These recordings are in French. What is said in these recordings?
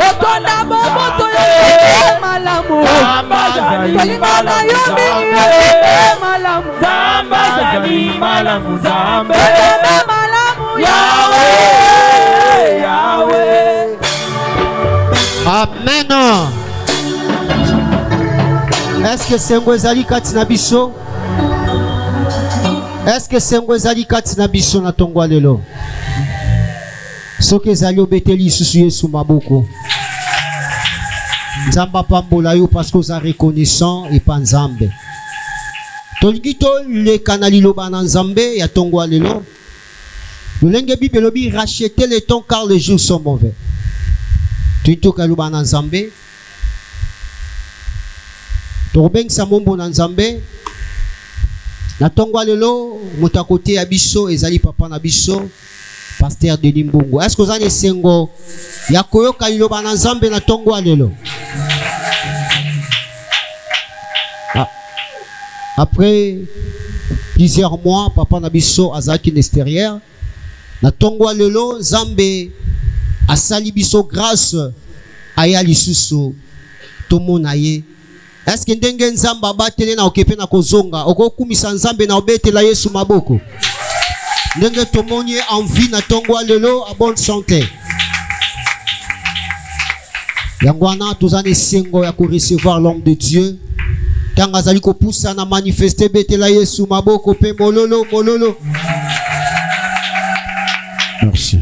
Otonda moto malamu. Tolingana yomi malamu. Zamba zali malamu Zamba. Malamu Yahweh, Yahweh. Amen. Est-ce que c'est ngwezali kati na biso? Est-ce que c'est ngwezali kati na biso na tongwa lelo? Soki ezali obeteli lisusu Yesu maboko. Nzamba pambola yo parce que oza reconnaissant et pas Nzambe. Tolingi toleka na liloba na Nzambe ya tongwa lelo. Lolenge Bible lobi racheter le temps car les jours sont mauvais. Tuitoka liloba na Nzambe. Tobengisa mombo na Nzambe. Na tongwa lelo mutakote ya biso ezali papa na biso Pasteur Denis Mbungu. Est-ce que vous avez sengo ya koyoka liloba na Nzambe na tongwa lelo? Après plusieurs mois papa na biso azaki l'extérieur na tongwa lelo Nzambe asali biso grâce aya lisusu tomona ye. Est-ce que ndenge Nzambe abatele na okepe na kozonga okokumisa Nzambe na obetela Yesu maboko? Ndenge tomoni en vie na tongwa lelo a bonne santé. Yangwana tozane sengo ya ko recevoir l'homme de Dieu. Tanga zali ko poussa na manifester betela Yesu maboko pe mololo mololo. Merci.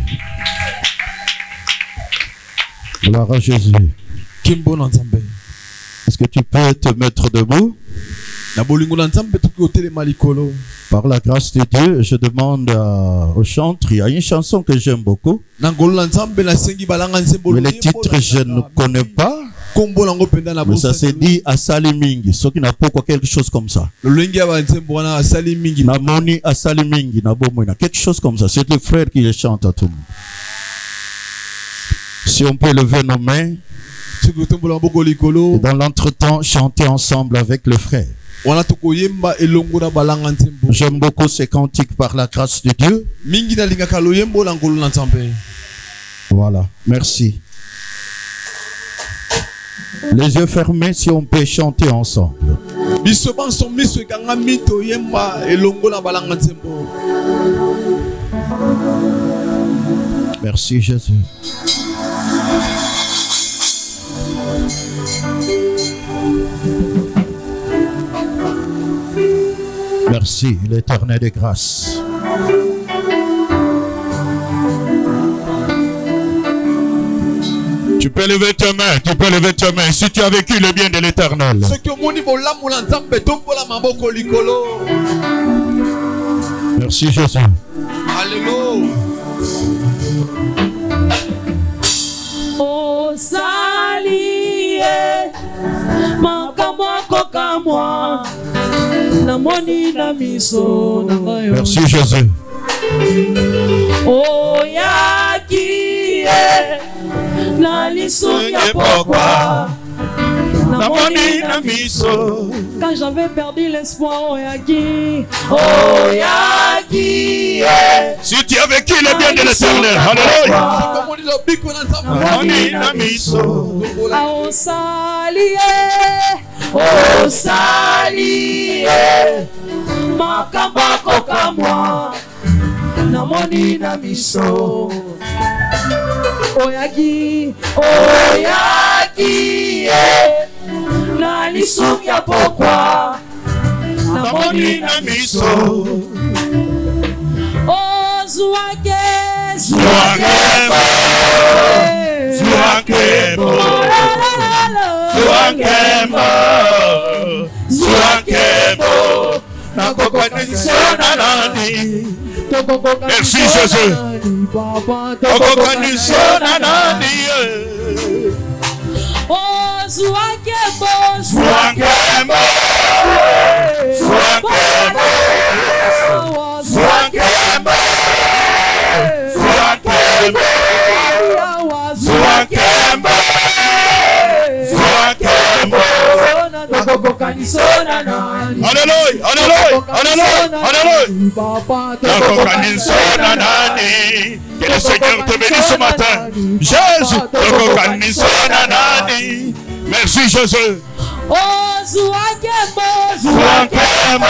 Gloire à Jésus. Kimbo Nzambe. Est-ce que tu peux te mettre debout? Par la grâce de Dieu, je demande au chantre, il y a une chanson que j'aime beaucoup. Mais le titre, je ne connais pas. Mais ça se dit Asali Mingi. Ce qui n'a pas quelque chose comme ça. Namoni Asali Mingi. Quelque chose comme ça. C'est le frère qui le chante à tout le monde. Si on peut lever nos mains. Et dans l'entretemps, chanter ensemble avec le frère. J'aime beaucoup ces cantiques par la grâce de Dieu. Voilà, merci. Les yeux fermés, si on peut chanter ensemble. Merci Jésus. Merci l'Éternel de grâce. Tu peux lever tes mains, tu peux lever tes mains si tu as vécu le bien de l'Éternel. Merci Jésus. Alléluia. Oh salie makamwa kokamwa namoni na miso na ngayo. Merci Jésus. Oh yaki na lisunya pokwa namoni na miso. Quand j'avais perdu l'espoir, oh yaki, oh yaki. Si tu as vécu le bien de l'Éternel, alléluia. Namoni na miso. Oh salie makamba kokamwa namoni na miso. Oyaki na lisunya pokwa namoni na miso. Oh zuake Merci Jésus. Oh Alléluia, alléluia, alléluia, alléluia. Que le Seigneur te bénisse ce matin. Jésus, merci Jésus. Oh, Zouakembo, Zouakembo,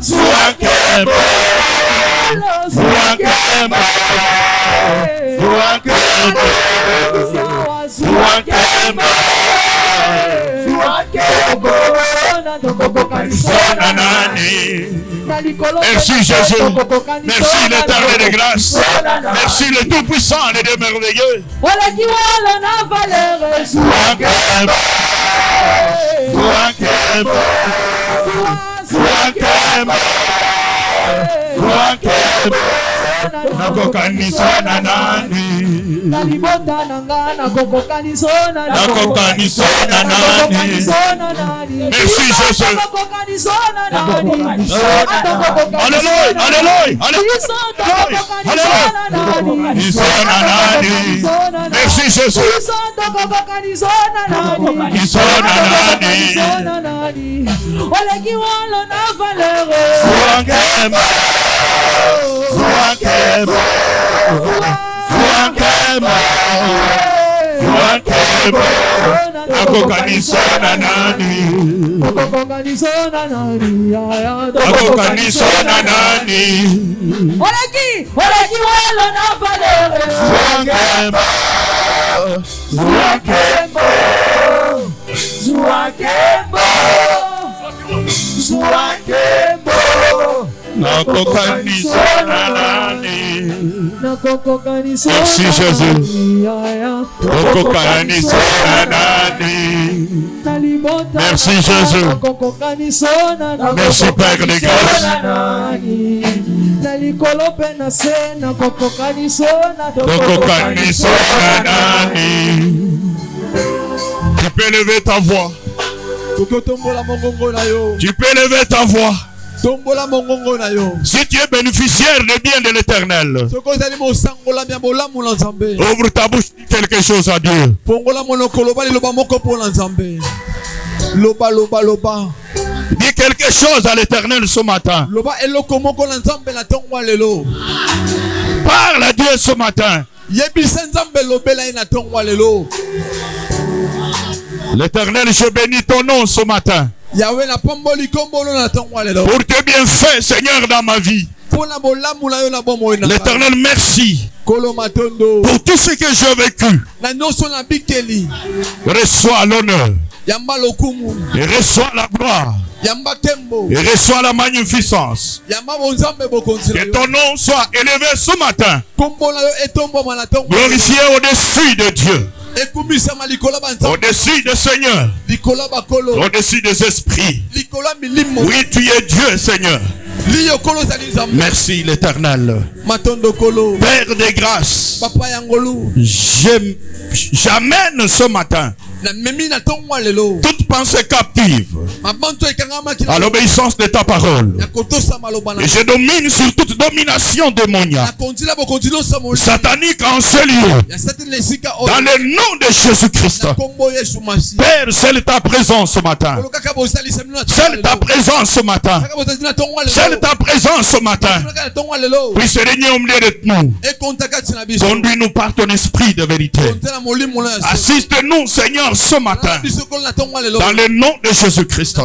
Zouakembo, Zouakembo, Zouakembo, Zouakembo, merci Jésus, merci l'Éternel de grâce, merci le Tout-Puissant et le merveilleux. Merci Jésus. Alléluia, alléluia, alléluia. Merci Jésus. Merci Jésus. Merci Jésus. Merci Père de grâce. Tu peux lever ta voix. Tu peux lever ta voix. Si tu es bénéficiaire des biens de l'Éternel, ouvre ta bouche, dis quelque chose à Dieu. Dis quelque chose à l'Éternel ce matin. Parle à Dieu ce matin. L'Éternel, je bénis ton nom ce matin. Pour tes bienfaits, Seigneur, dans ma vie. L'Éternel, merci pour tout ce que j'ai vécu. Reçois l'honneur. Et reçois la gloire. Et reçois la magnificence. Que ton nom soit élevé ce matin. Glorifié au-dessus de Dieu. Au-dessus des seigneurs. Au-dessus des esprits. Oui, tu es Dieu, Seigneur. Merci l'Éternel. Père des grâces, j'amène ce matin toute pensée captive à l'obéissance de ta parole. Et je domine sur toute domination démoniaque, satanique en ce lieu. Dans le nom de Jésus-Christ. Père, c'est ta présence ce matin. C'est ta présence ce matin. C'est ta présence ce matin. Puisse régner au milieu de nous. Conduis-nous par ton esprit de vérité. Assiste-nous, Seigneur, ce matin. Dans le nom de Jésus-Christ.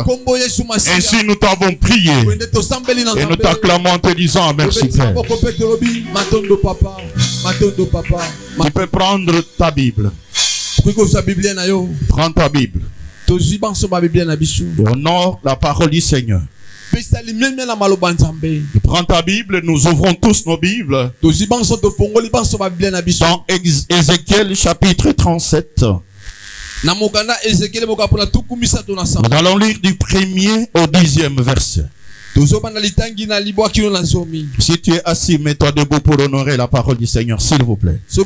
Ainsi nous t'avons prié. Et nous t'acclamons en te disant merci, Père. Tu peux prendre ta Bible. Prends ta Bible. Et honore la parole du Seigneur. Prends ta Bible, nous ouvrons tous nos Bibles. Dans Ézéchiel chapitre 37. Nous allons lire du 1er au 10e verset. Si tu es assis, mets-toi debout pour honorer la parole du Seigneur, s'il vous plaît. Si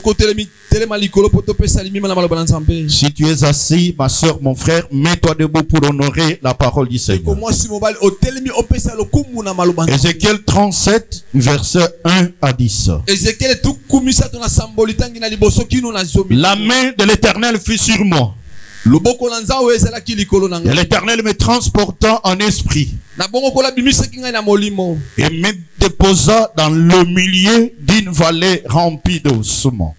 tu es assis, ma soeur, mon frère, mets-toi debout pour honorer la parole du Seigneur. Ézéchiel 37, verset 1 à 10. La main de l'Éternel fut sur moi. Et l'Éternel me transporta en esprit et me déposa dans le milieu d'une vallée remplie d'ossements.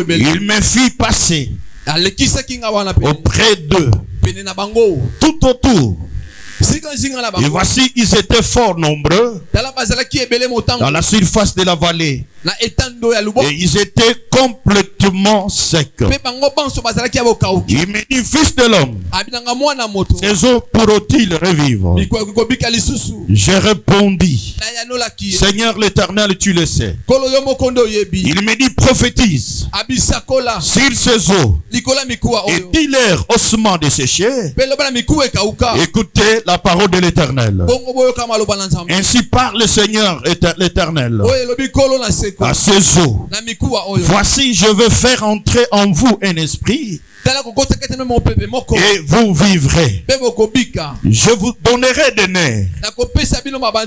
Il me fit passer auprès d'eux, tout autour. Et voici, ils étaient fort nombreux dans la surface de la vallée. Et ils étaient complètement secs. Il me dit, fils de l'homme, ces eaux pourront-ils revivre? J'ai répondu, Seigneur l'Éternel, tu le sais. Il me dit, prophétise sur ces eaux et dis-leur ossements desséchés, écoutez la parole de l'Éternel. Ainsi parle le Seigneur l'Éternel à ces eaux. Voici, je veux faire entrer en vous un esprit et vous vivrez. Je vous donnerai des nerfs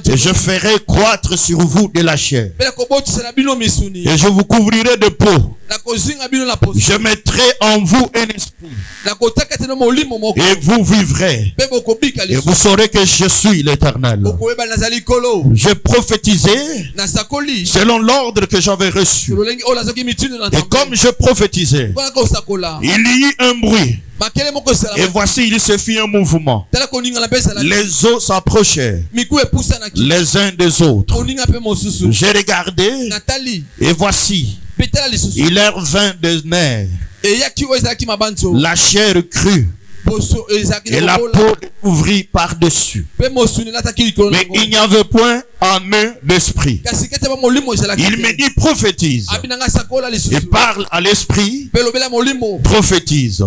et je ferai croître sur vous de la chair et je vous couvrirai de peau. Je mettrai en vous un esprit et vous vivrez et vous saurez que je suis l'Éternel. Je prophétisais selon l'ordre que j'avais reçu, et comme je prophétisais, il y eut un bruit. Et voici, il se fit un mouvement. Les eaux s'approchaient les uns des autres. J'ai regardé et voici, il leur vint des nerfs, la chair crue et la peau ouvrit par-dessus. Mais il n'y avait point en eux d'esprit. Il me dit, prophétise et parle à l'esprit. Prophétise,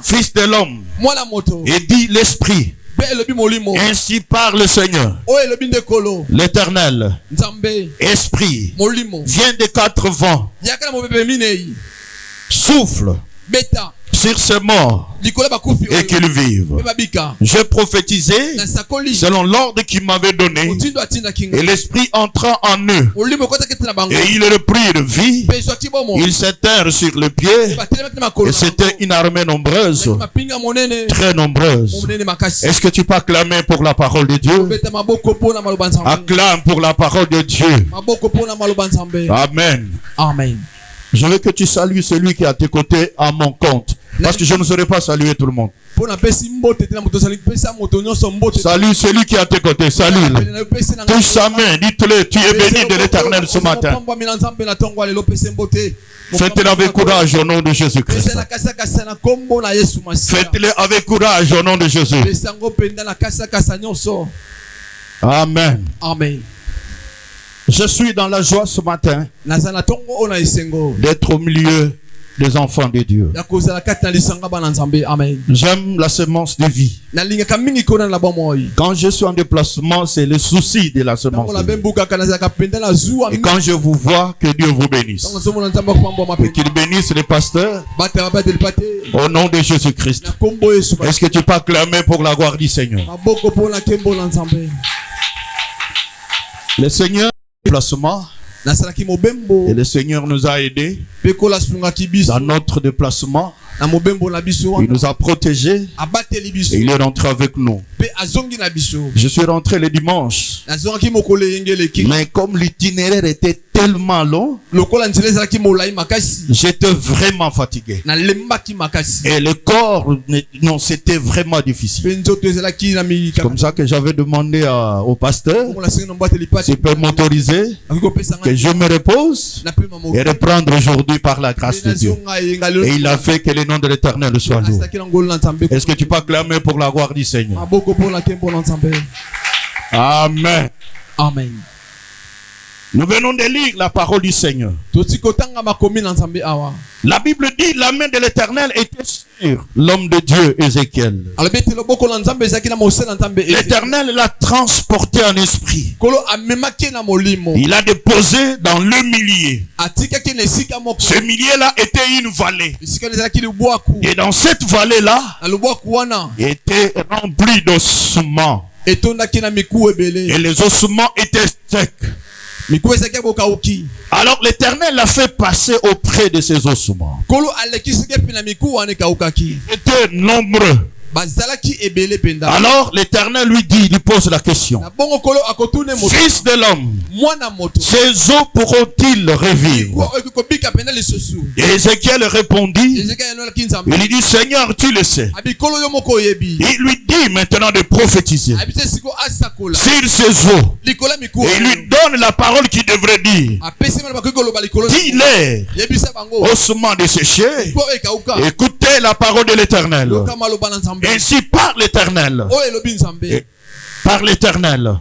fils de l'homme, et dis l'esprit. Ainsi parle le Seigneur l'Éternel. Esprit, viens des quatre vents, souffle sur ces morts et qu'ils vivent. Je prophétisais selon l'ordre qu'il m'avait donné, et l'esprit entra en eux et ils reprirent vie. Ils s'étèrent sur le pied et c'était une armée nombreuse, très nombreuse. Est-ce que tu peux acclamer pour la parole de Dieu? Acclame pour la parole de Dieu. Amen. Amen. Je veux que tu salues celui qui est à tes côtés à mon compte, parce que je ne saurais pas saluer tout le monde. Salue celui qui est à tes côtés, salue-le. Touche sa main, dites-le, tu es béni de l'Éternel ce matin. Faites-le avec courage au nom de Jésus-Christ. Faites-le avec courage au nom de Jésus. Amen. Amen. Je suis dans la joie ce matin d'être au milieu des enfants de Dieu. J'aime la semence de vie. Quand je suis en déplacement, c'est le souci de la semence de vie. Et quand je vous vois, que Dieu vous bénisse. Et qu'il bénisse les pasteurs au nom de Jésus-Christ. Est-ce que tu peux acclamer pour la gloire du Seigneur? Le Seigneur déplacement, et le Seigneur nous a aidés dans notre déplacement. Il nous a protégés et il est rentré avec nous. Je suis rentré le dimanche, mais comme l'itinéraire était tellement long, j'étais vraiment fatigué et le corps, non, c'était vraiment difficile. C'est comme ça que j'avais demandé au pasteur s'il peut m'autoriser que je me repose et reprendre aujourd'hui par la grâce de Dieu. Et il a fait que le nom de l'Éternel soit loué. Est-ce que tu peux acclamer pour la gloire du Seigneur? Amen. Amen. Nous venons de lire la parole du Seigneur. La Bible dit, la main de l'Éternel était sur l'homme de Dieu Ézéchiel. L'Éternel l'a transporté en esprit. Il a déposé dans le milieu. Ce milieu-là était une vallée. Et dans cette vallée-là, était rempli d'ossements. Et les ossements étaient secs. Alors l'Éternel l'a fait passer auprès de ses ossements. Ils étaient nombreux. Alors l'Éternel lui pose la question. Fils de l'homme, ces os pourront-ils revivre? Et Ézéchiel répondit, il lui dit, Seigneur, tu le sais. Il lui dit maintenant de prophétiser sur ses os. Et il lui donne la parole qu'il devrait dire. Dis-les, ossements desséchés, écoutez la parole de l'Éternel. Ainsi par l'Éternel. Par l'Éternel.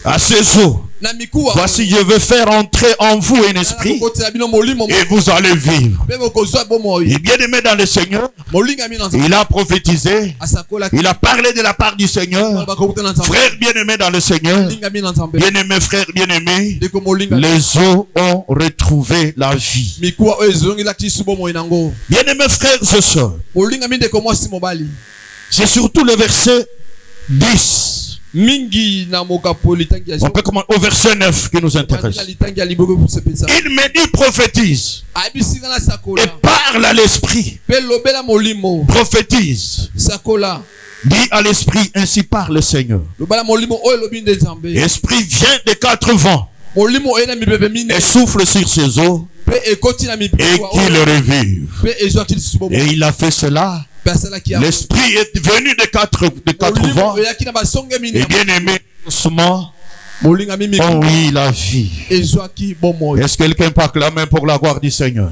À ces eaux. Voici, je veux faire entrer en vous un esprit et vous allez vivre. Et bien aimé dans le Seigneur, il a prophétisé, il a parlé de la part du Seigneur. Frère bien aimé dans le Seigneur, bien aimé frère bien aimé, les eaux ont retrouvé la vie. Bien aimé frères et sœurs, c'est surtout le verset 10. On peut commencer au verset 9 qui nous intéresse. Il me dit prophétise et parle à l'esprit. Prophétise. Dis à l'esprit, ainsi parle le Seigneur. L'esprit vient des quatre vents et souffle sur ses eaux et qu'il revive. Et il a fait cela. L'esprit est venu des quatre vents. Et bien aimé, doucement, oh oui, la vie. Est-ce que quelqu'un peut acclamer pour la gloire du Seigneur?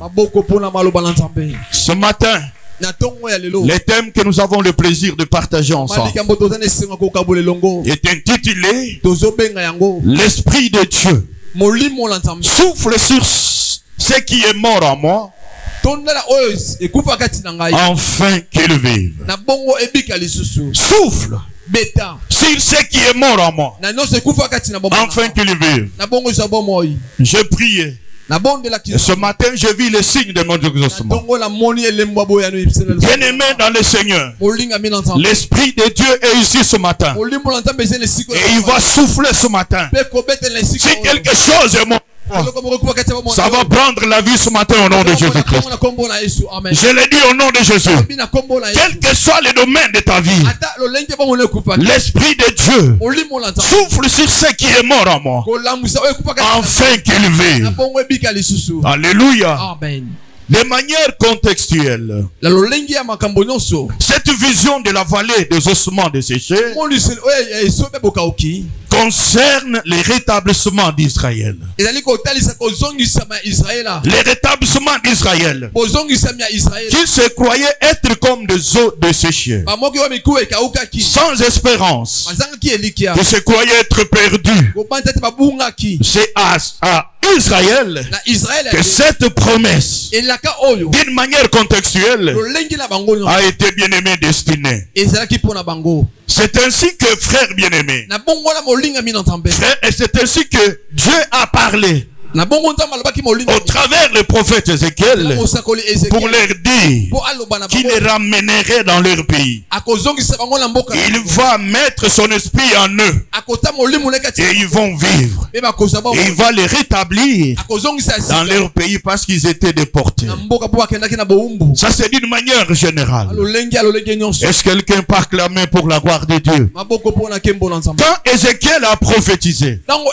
Ce matin, les thèmes que nous avons le plaisir de partager ensemble est intitulé l'Esprit de Dieu souffle sur ce qui est mort en moi, enfin qu'il vive. Souffle sur ce qui est mort en moi, enfin qu'il vive. Je priais. Et ce matin, je vis les signes de mon exaucement. Bien aimé dans le Seigneur, l'Esprit de Dieu est ici ce matin. Et il va souffler ce matin. Si quelque chose est mort, ça va prendre la vie ce matin au nom de Jésus-Christ. Je l'ai dit au nom de Jésus. Quel que soit le domaine de ta vie, l'Esprit de Dieu souffle sur ce qui est mort en moi, afin qu'il vive. Alléluia. Amen. De manière contextuelle, cette vision de la vallée des ossements desséchés concerne les rétablissements d'Israël. Les rétablissements d'Israël, qui se croyaient être comme des eaux desséchées, sans espérance, qui se croyaient être perdus. C'est à Israël que cette promesse, d'une manière contextuelle, a été bien aimée destinée. C'est ainsi que, frère bien-aimé, et c'est ainsi que Dieu a parlé au travers le prophète Ézéchiel pour leur dire qu'il les ramènerait dans leur pays. Il va mettre son esprit en eux et ils vont vivre. Et il va les rétablir dans leur pays parce qu'ils étaient déportés. Ça, c'est d'une manière générale. Est-ce que quelqu'un peut acclamer pour la gloire de Dieu? Quand Ézéchiel a prophétisé, quand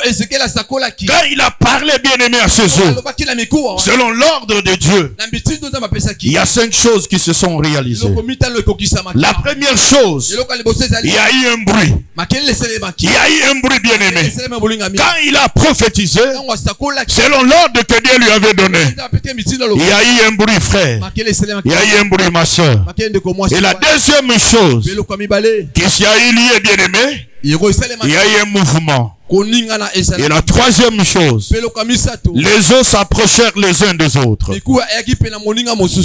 il a parlé bien-aimé à ses eaux, selon l'ordre de Dieu, il y a 5 choses qui se sont réalisées. La première chose, il y a eu un bruit. Il y a eu un bruit bien-aimé. Quand il a prophétisé, selon l'ordre que Dieu lui avait donné, il y a eu un bruit, frère. Il y a eu un bruit, ma soeur. Et la deuxième chose qui a eu lieu, bien-aimé, il y a eu un mouvement. Et la troisième chose, les eaux s'approchèrent les uns des autres.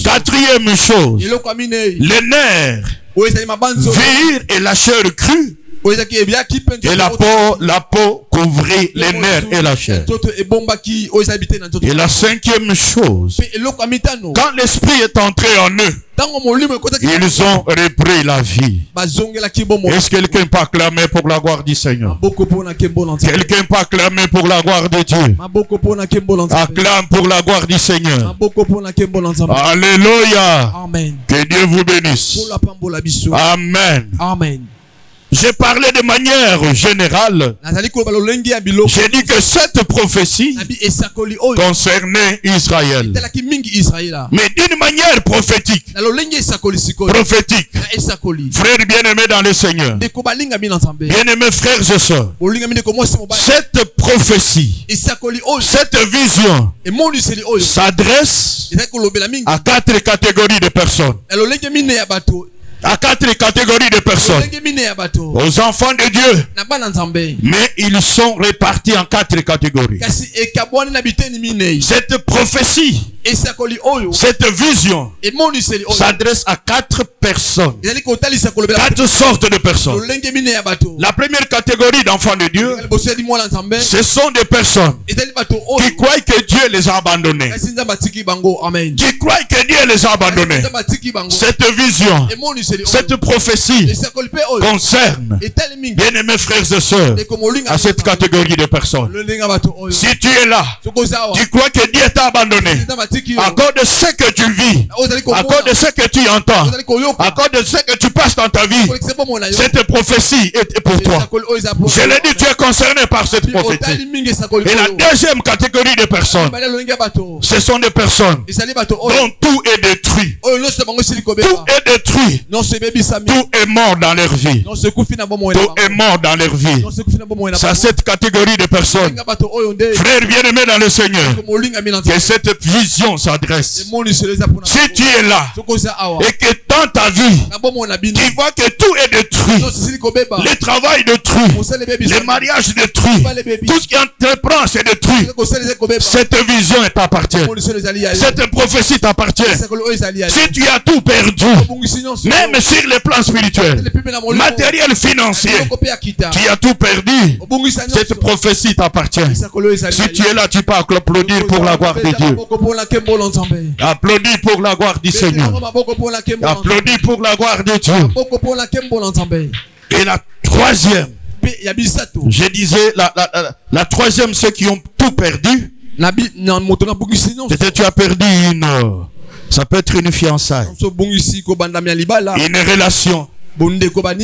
Quatrième chose, les nerfs virent et la chair crue Et la peau couvrit les nerfs et la chair. Et la cinquième chose, quand l'esprit est entré en eux, ils ont repris la vie. Est-ce que quelqu'un peut acclamer pour la gloire du Seigneur? Quelqu'un peut acclamer pour la gloire de Dieu? Acclame pour la gloire du Seigneur. Alléluia. Amen. Que Dieu vous bénisse. Amen. Amen. J'ai parlé de manière générale. J'ai dit que cette prophétie concernait Israël. Mais d'une manière prophétique. Frères bien-aimés dans le Seigneur. Bien-aimés frères et sœurs. Cette prophétie, cette vision s'adresse à 4 catégories de personnes. À 4 catégories de personnes. Aux enfants de Dieu. Mais ils sont répartis en 4 catégories. Cette prophétie, cette vision s'adresse à 4 personnes. 4 sortes de personnes. La première catégorie d'enfants de Dieu, ce sont des personnes qui croient que Dieu les a abandonnés. Qui croient que Dieu les a abandonnés. Cette vision, cette prophétie concerne, bien-aimés frères et sœurs, à cette catégorie de personnes. Si tu es là, tu crois que Dieu t'a abandonné à cause de ce que tu vis, à cause de ce que tu entends, à cause de ce que tu passes dans ta vie, cette prophétie est pour toi. Je l'ai dit, tu es concerné par cette prophétie. Et la deuxième catégorie de personnes, ce sont des personnes dont tout est détruit. Tout est détruit. Tout est mort dans leur vie. Tout est mort dans leur vie. C'est à cette catégorie de personnes, frères bien-aimés dans le Seigneur, que cette vision s'adresse. Si tu es là et que dans ta vie, tu vois que tout est détruit, le travail détruit, le mariage détruit, tout ce qui entreprend c'est détruit. Cette vision t'appartient. Cette prophétie t'appartient. Si tu as tout perdu, même sur le plan spirituel, matériel, financier, tu as tout perdu, cette prophétie t'appartient. Si tu es là, tu peux applaudir pour la gloire de Dieu. Applaudis pour la gloire du Seigneur. Applaudis pour la gloire de Dieu. Et la troisième, je disais, la troisième, ceux qui ont tout perdu. Peut-être tu as perdu ça peut être une fiançaille, une relation.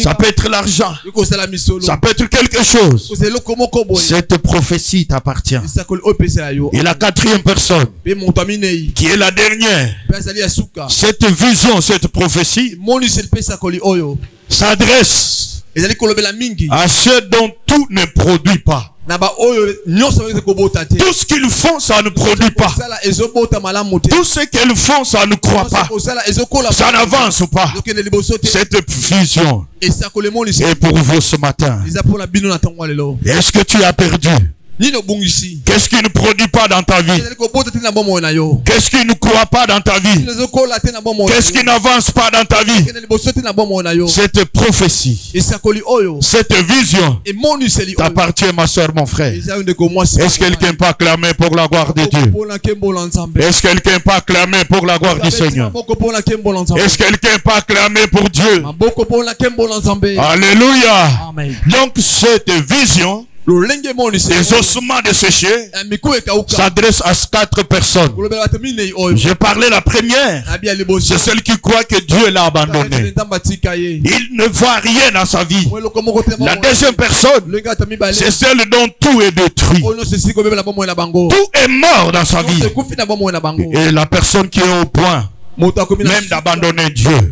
Ça peut être l'argent. Ça peut être quelque chose. Cette prophétie t'appartient. Et la quatrième personne, qui est la dernière, cette vision, cette prophétie s'adresse à ceux dont tout ne produit pas. Tout ce qu'ils font, ça ne produit pas. Tout ce qu'elles font, ça ne croit pas. Ça n'avance pas. Cette vision est pour vous ce matin. Est-ce que tu as perdu? Qu'est-ce qui ne produit pas dans ta vie? Qu'est-ce qui ne croit pas dans ta vie? Qu'est-ce qui n'avance pas dans ta vie? Cette prophétie, cette vision t'appartient, ma soeur, mon frère. Est-ce que quelqu'un peut acclamer pour la gloire de Dieu? Est-ce que quelqu'un peut acclamer pour la gloire du Seigneur? Est-ce que quelqu'un peut acclamer pour Dieu? Alléluia. Donc cette vision, les ossements desséchés s'adressent à 4 personnes. J'ai parlé la première, c'est celle qui croit que Dieu l'a abandonné. Il ne voit rien dans sa vie. La deuxième personne, c'est celle dont tout est détruit. Tout est mort dans sa vie. Et la personne qui est au point même d'abandonner Dieu.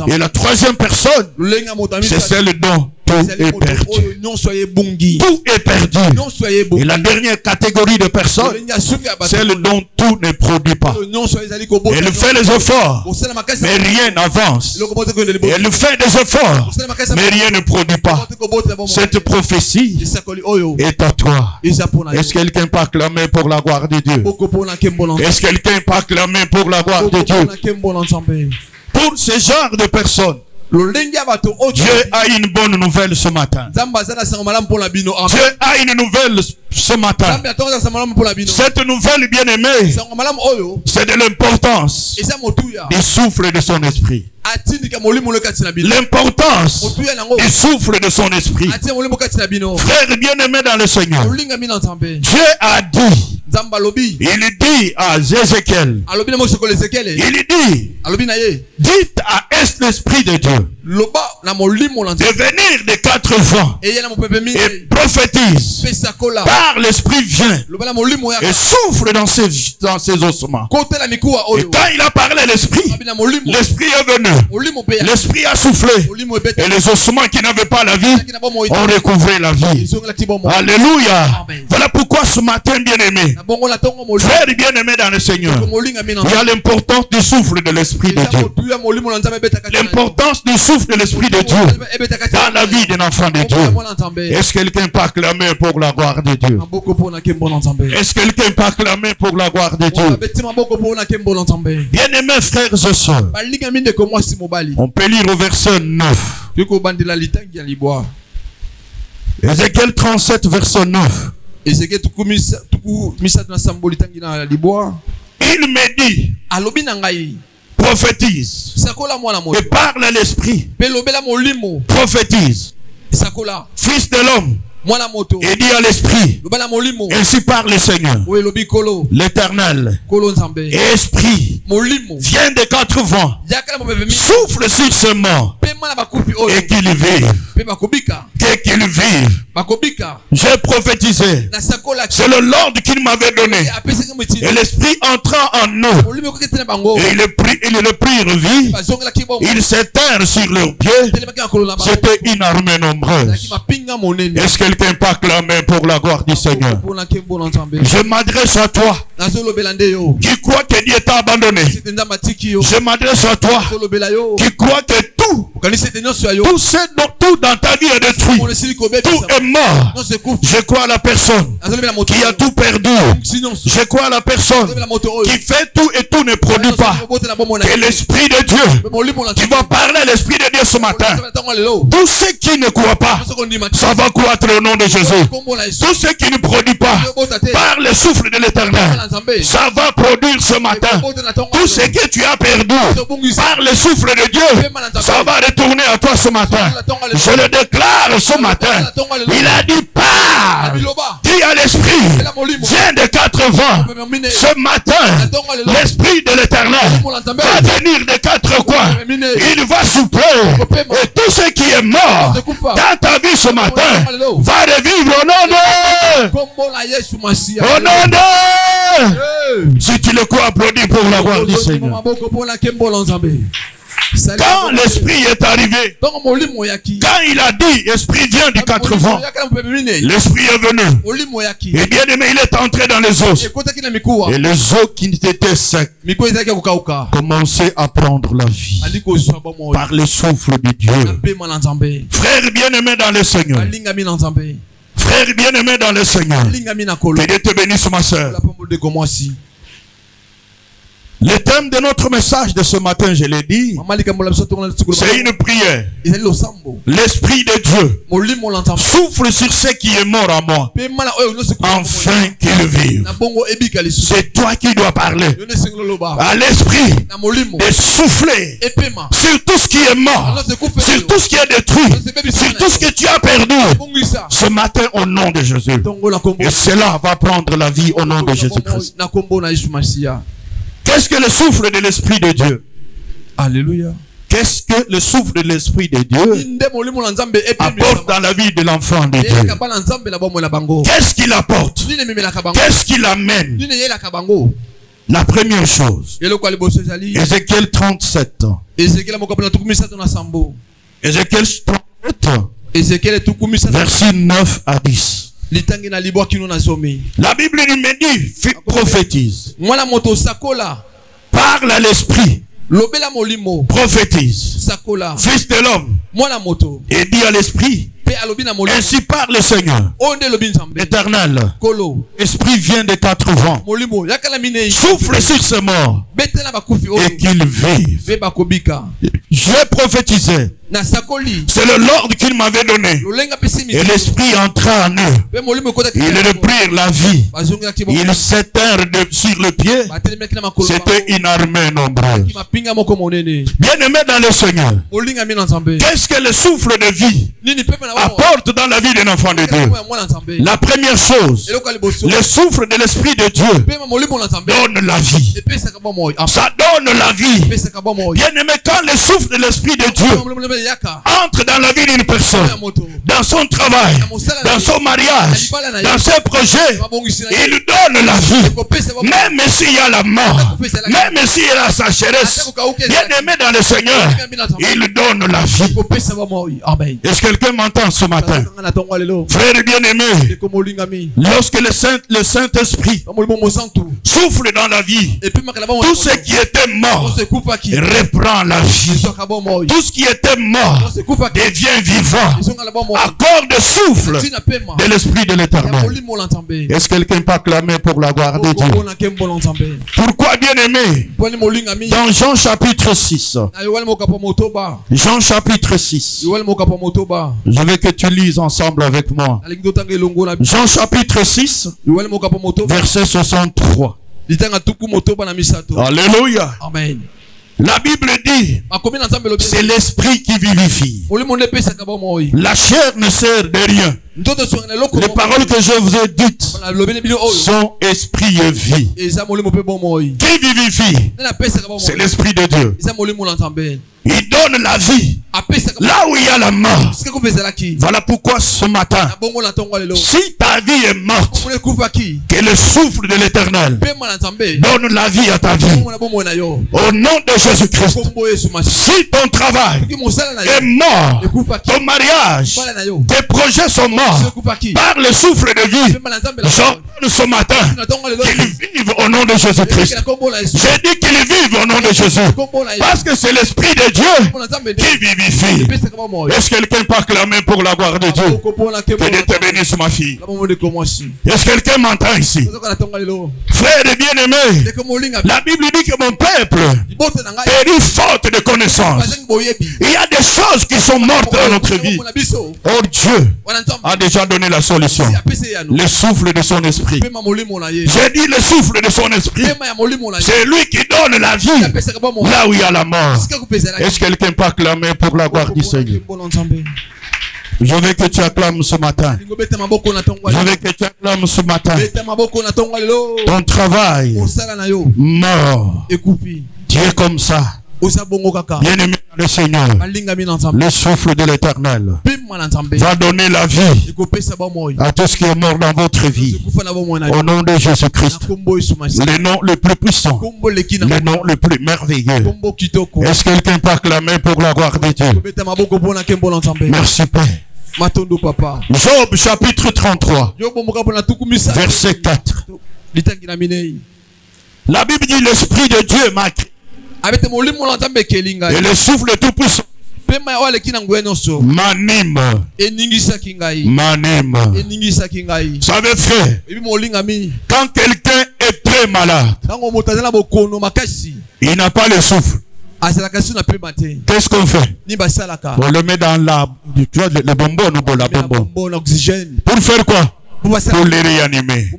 Et la troisième personne, c'est celle dont tout est perdu. Tout est perdu. Et la dernière catégorie de personnes, celle dont tout ne produit pas. Elle fait les efforts, mais rien n'avance. Elle fait des efforts, mais rien ne produit pas. Cette prophétie est à toi. Est-ce que quelqu'un peut acclamer pour la gloire de Dieu? Est-ce que quelqu'un peut acclamer pour la gloire de Dieu? Pour ce genre de personnes, Dieu a une bonne nouvelle ce matin. Dieu a une nouvelle ce matin. Cette nouvelle bien-aimée, c'est de l'importance du souffle de son esprit. L'importance du souffle de son esprit. Frère bien-aimé dans le Seigneur, Dieu a dit, il dit à Ézéchiel, il dit, dites à l'esprit de Dieu de venir des 4 vents et prophétise, par l'esprit vient et souffle dans ses ossements. Et quand il a parlé l'esprit est venu, l'esprit a soufflé et les ossements qui n'avaient pas la vie ont recouvré la vie. Alléluia. Voilà pourquoi ce matin, bien-aimé, frère bien-aimé dans le Seigneur, il y a l'importance du souffle de l'esprit de Dieu. L'importance du souffle de l'esprit de Dieu dans la vie d'un enfant de Dieu. Est-ce que quelqu'un peut acclamer pour la gloire de Dieu? Est-ce que quelqu'un peut acclamer pour la gloire de Dieu? Bien-aimés frères et sœurs, on peut lire au verset 9. Ézéchiel 37 verset 9. Il me dit, prophétise et parle à l'esprit, prophétise, fils de l'homme, et dit à l'esprit, ainsi parle le Seigneur, l'Éternel, esprit, vient des 4 vents, souffle sur ce mort, et qu'il vive, et qu'il vive. J'ai prophétisé, c'est le l'ordre qu'il m'avait donné, et l'esprit entra en eux, et il le prirent vie, ils s'éteignent sur leurs pieds, c'était une armée nombreuse. Est-ce que quelqu'un peut acclamer pour la gloire du Seigneur? Je m'adresse à toi qui crois que Dieu t'a abandonné. Je m'adresse à toi qui crois que tout dans ta vie est détruit, tout est mort. Je crois à la personne qui a tout perdu. Je crois à la personne qui fait tout et tout ne produit pas. Et l'esprit de Dieu, tu vas parler à l'esprit de Dieu ce matin. Tous ceux qui ne croient pas, ça va croître au nom de Jésus. Tous ceux qui ne produisent pas, par le souffle de l'Éternel, ça va produire ce matin. Tout ce que tu as perdu, par le souffle de Dieu, ça va retourner à toi ce matin. Je le déclare ce matin. Il a dit, pars, dis à l'esprit, viens des 4 vents. Ce matin, l'esprit de l'Éternel va venir des 4 coins. Il va souffler. Et tout ce qui est mort dans ta vie ce matin va revivre au nom de... Au nom de... Si tu le crois, applaudis pour la gloire du Seigneur. Quand l'esprit est arrivé, quand il a dit, esprit vient du 4 vents, l'esprit est venu. Et bien aimé, il est entré dans les os. Et les os qui étaient secs commençaient à prendre la vie par le souffle de Dieu. Frère bien-aimé dans le Seigneur. Frère bien-aimé dans le Seigneur. Que Dieu te bénisse, ma soeur. Le thème de notre message de ce matin, je l'ai dit, c'est une prière. L'esprit de Dieu souffle sur ce qui est mort à moi, afin qu'il vive. C'est toi qui dois parler à l'esprit de souffler sur tout ce qui est mort, sur tout ce qui est détruit, sur tout ce que tu as perdu ce matin au nom de Jésus. Et cela va prendre la vie au nom de Jésus-Christ. Qu'est-ce que le souffle de l'Esprit de Dieu? Alléluia. Qu'est-ce que le souffle de l'Esprit de Dieu apporte dans la vie de l'enfant de Dieu? Qu'est-ce qu'il apporte? Qu'est-ce qu'il amène? La première chose, Ézéchiel 37. Ézéchiel 37, verset 9 à 10. La Bible me dit, prophétise. Parle à l'esprit. Prophétise. Fils de l'homme. Et dit à l'esprit, Ainsi parle le Seigneur. Éternel, Esprit vient des quatre vents. Souffle sur ce mort et qu'ils vivent. J'ai prophétisé. C'est le l'ordre qu'il m'avait donné. Et l'Esprit entra en eux. Ils reprirent la vie. Ils s'étèrent sur le pied. C'était une armée nombreuse. Bien-aimés dans le Seigneur, qu'est-ce que le souffle de vie apporte dans la vie d'un enfant de Dieu? La première chose, le souffle de l'Esprit de Dieu donne la vie. Ça donne la vie. Bien-aimé, quand le souffle de l'Esprit de Dieu entre dans la vie d'une personne, dans son travail, dans son mariage, dans ses projets, il donne la vie. Même s'il y a la mort, même s'il y a la sécheresse, bien-aimé dans le Seigneur, il donne la vie. Est-ce que quelqu'un m'entend ce matin? Frère bien-aimé, lorsque le Saint-Esprit souffle dans la vie, tout ce qui était mort reprend la vie. Tout ce qui était mort devient vivant à cause du souffle de l'Esprit de l'Éternel. Est-ce que quelqu'un peut acclamer pour la gloire de Dieu? Pourquoi, bien-aimé? Dans Jean chapitre 6. Jean chapitre 6. Je veux que tu lises ensemble avec moi. Jean chapitre 6, verset 63. Alléluia. Amen. La Bible dit, c'est l'esprit qui vivifie. La chair ne sert de rien. Les paroles que je vous ai dites sont esprit et vie. Qui vivifie? C'est l'Esprit de Dieu. Il donne la vie là où il y a la mort. Voilà pourquoi ce matin, si ta vie est morte, que le souffle de l'Éternel donne la vie à ta vie. Au nom de Jésus-Christ. Si ton travail est mort, ton mariage, tes projets sont morts, par le souffle de vie, j'ordonne ce matin qu'ils vivent au nom de Jésus-Christ. J'ai dit qu'ils vivent au nom de Jésus. Parce que c'est l'Esprit de Dieu qui vivifie. Est-ce que quelqu'un peut acclamer pour la gloire de Dieu? Que Dieu te bénisse, ma fille. Est-ce que quelqu'un m'entend ici? Frère et bien-aimé, la Bible dit que mon peuple périt faute de connaissance. Il y a des choses qui sont mortes dans notre vie. Or Dieu a déjà donné la solution. Le souffle de son esprit. J'ai dit le souffle de son esprit. C'est lui qui donne la vie là où il y a la mort. Est-ce que quelqu'un peut acclamer pour la gloire du Seigneur? Je veux que tu acclames ce matin. Je veux que tu acclames ce matin. Ton travail mort. Tu es comme ça. Bien-aimé dans le Seigneur, le souffle de l'Éternel va donner la vie à tout ce qui est mort dans votre vie. Au nom de Jésus-Christ, le nom le plus puissant, le nom le plus merveilleux. Est-ce que quelqu'un peut acclamer pour la gloire de Dieu? Merci Père. Job chapitre 33, verset 4. La Bible dit l'Esprit de Dieu m'a créé. Et le souffle tout puissant m'anime. Ça veut faire quand quelqu'un est très malade, il n'a pas le souffle. Qu'est-ce qu'on fait? On le met dans le bonbon ou la bonbon. Pour faire quoi? Pour les réanimer.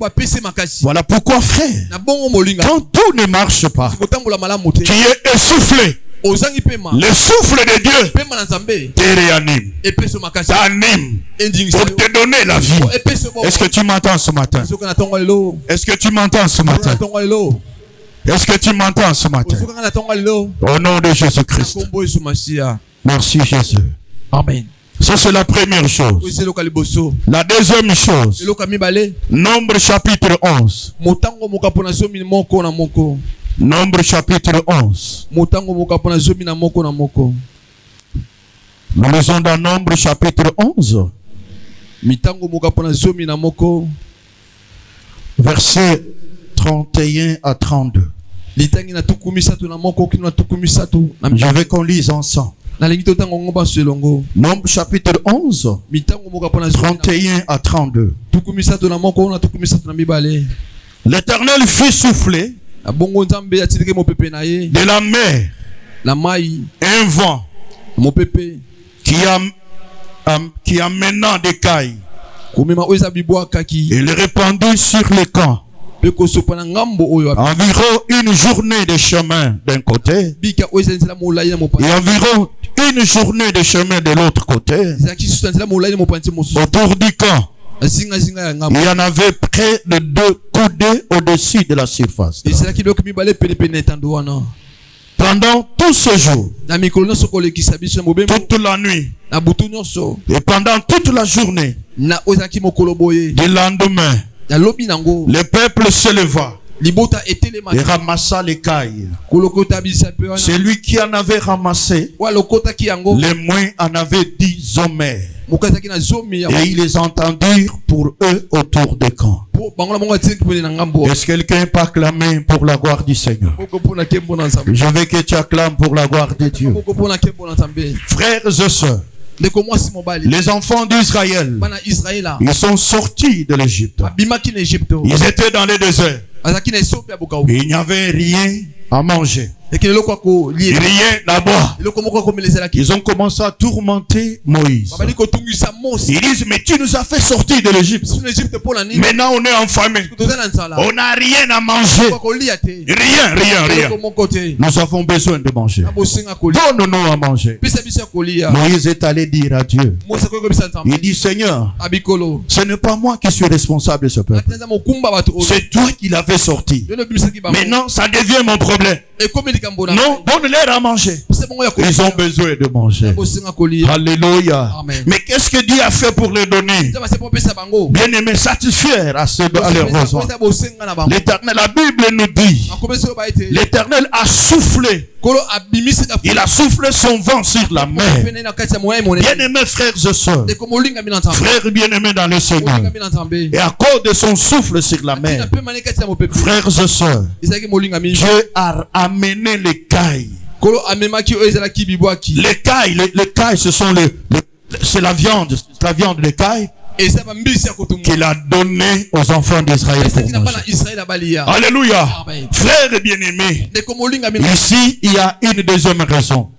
Voilà pourquoi, frère, quand tout ne marche pas, tu es essoufflé. Le souffle de Dieu te réanime, t'anime pour te donner la vie. Est-ce que tu m'entends ce matin? Est-ce que tu m'entends ce matin? Est-ce que tu m'entends ce matin? Au nom de Jésus-Christ. Merci Jésus. Amen. Ça c'est la première chose. La deuxième chose, Nombre chapitre 11. Nombre chapitre 11. Nous lisons dans Nombre chapitre 11. Verset 31 à 32. Je veux qu'on lise ensemble. Nombre chapitre 11, 31 à 32. L'Éternel fit souffler de la mer un vent qui amena des cailles. Il répandit sur les camps environ une journée de chemin d'un côté et environ une journée de chemin de l'autre côté. Autour du camp, il y en avait près de 2 coudées au-dessus de la surface. Pendant tout ce jour, toute la nuit et pendant toute la journée, le lendemain, le peuple se leva et ramassa les cailles. Celui qui en avait ramassé, les moins en avaient 10 homères. Et ils les entendirent pour eux autour des camps. Est-ce que quelqu'un peut acclamer pour la gloire du Seigneur? Je veux que tu acclames pour la gloire de Dieu. Frères et sœurs, les enfants d'Israël, ils sont sortis de l'Égypte. Ils étaient dans le désert. Il n'y avait rien à manger, rien à boire. Ils ont commencé à tourmenter Moïse. Ils disent, mais tu nous as fait sortir de l'Égypte. Maintenant on est affamés. On n'a rien à manger. Rien. Nous avons besoin de manger. Donne-nous à manger. Moïse est allé dire à Dieu. Il dit, Seigneur, ce n'est pas moi qui suis responsable de ce peuple. C'est toi qui l'avais sorti. Maintenant ça devient mon problème. Non, donne-leur à manger. Ils ont besoin de manger. Alléluia. Mais qu'est-ce que Dieu a fait pour les donner? Bien aimé, satisfaire à leurs besoins. L'Éternel, la Bible nous dit, l'Éternel a soufflé. Il a soufflé son vent sur la mer. Bien-aimés frères et sœurs, frères bien-aimés dans le Seigneur, et à cause de son souffle sur la mer, frères et sœurs, Dieu a amené les cailles. Les cailles, ce sont c'est la viande de cailles qu'il a donné aux enfants d'Israël pour manger. Alléluia. Frères bien-aimés, ici il y a une deuxième raison.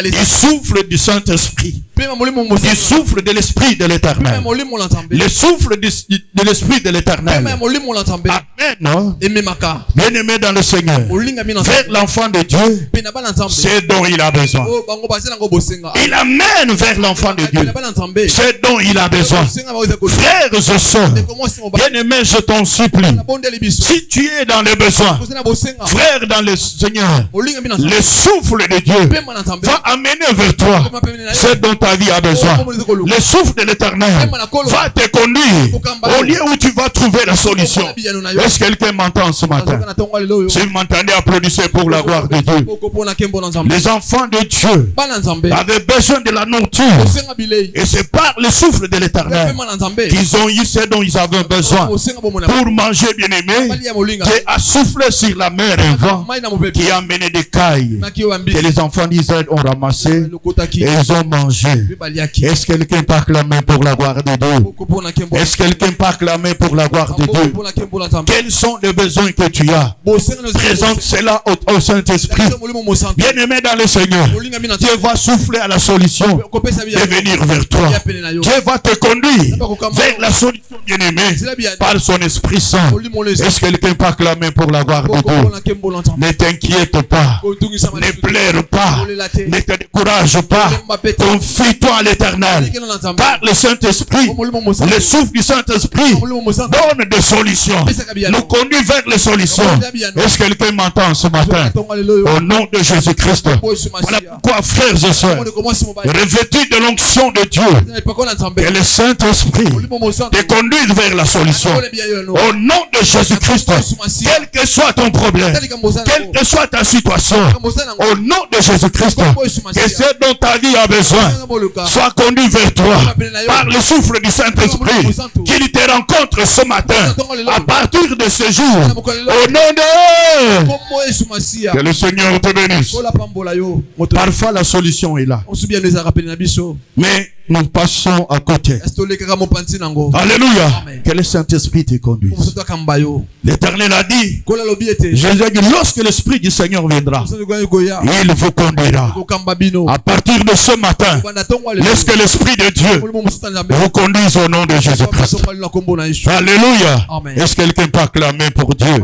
Il souffle du Saint-Esprit. Il souffle de l'Esprit de l'Éternel. Le souffle de l'Esprit de l'Éternel. Amen. Bien-aimé dans le Seigneur, vers l'enfant de Dieu, c'est dont il a besoin. Il amène vers l'enfant de Dieu, c'est dont il a besoin. Frères et sœurs, bien-aimés, je t'en supplie, si tu es dans les besoins, frère dans le Seigneur, le souffle de Dieu va amener vers toi ce dont ta vie a besoin. Le souffle de l'Éternel va te conduire au lieu où tu vas trouver la solution. Est-ce que quelqu'un m'entend ce matin? Si vous m'entendez, applaudissez pour la gloire de Dieu. Les enfants de Dieu avaient besoin de la nourriture, et c'est par le souffle de l'Éternel qu'ils ont eu ce dont ils avaient besoin pour manger. Bien-aimé, Dieu a soufflé sur la mer un vent qui a amené des cailles que les enfants d'Israël ont ramassé et ils ont mangé. Est-ce que quelqu'un peut acclamer pour la gloire de Dieu? Est-ce que quelqu'un peut acclamer pour la gloire de Dieu? Quels sont les besoins que tu as? Présente cela au Saint-Esprit. Bien-aimé dans le Seigneur, Dieu va souffler à la solution et venir vers toi. Dieu va te conduire vers la solution, bien-aimé, par son Esprit Saint. Est-ce que quelqu'un peut acclamer pour la gloire de Dieu? Ne t'inquiète pas, ne pleure pas, ne te décourage pas. Confie-toi à l'Éternel par le Saint-Esprit. Le souffle du Saint-Esprit donne des solutions, nous conduit vers les solutions. Est-ce que quelqu'un m'entend ce matin? Au nom de Jésus-Christ. Voilà pourquoi, frères et sœurs, revêtus de l'onction de Dieu, et le Saint-Esprit te conduit vers la solution. Au nom de Jésus-Christ, quel que soit ton problème, quelle que soit ta situation, au nom de Jésus-Christ, que ce dont ta vie a besoin soit conduit vers toi par le souffle du Saint-Esprit, qu'il te rencontre ce matin à partir de ce jour. Au nom de Que le Seigneur te bénisse. Parfois la solution est là. Mais nous passons à côté. Alléluia. Que le Saint-Esprit te conduise. L'Éternel a dit, Jésus a dit, lorsque l'Esprit du Seigneur viendra, il vous conduira. À partir de ce matin, laisse que l'Esprit de Dieu vous conduise au nom de Jésus-Christ. Alléluia. Est-ce que quelqu'un peut acclamer pour Dieu?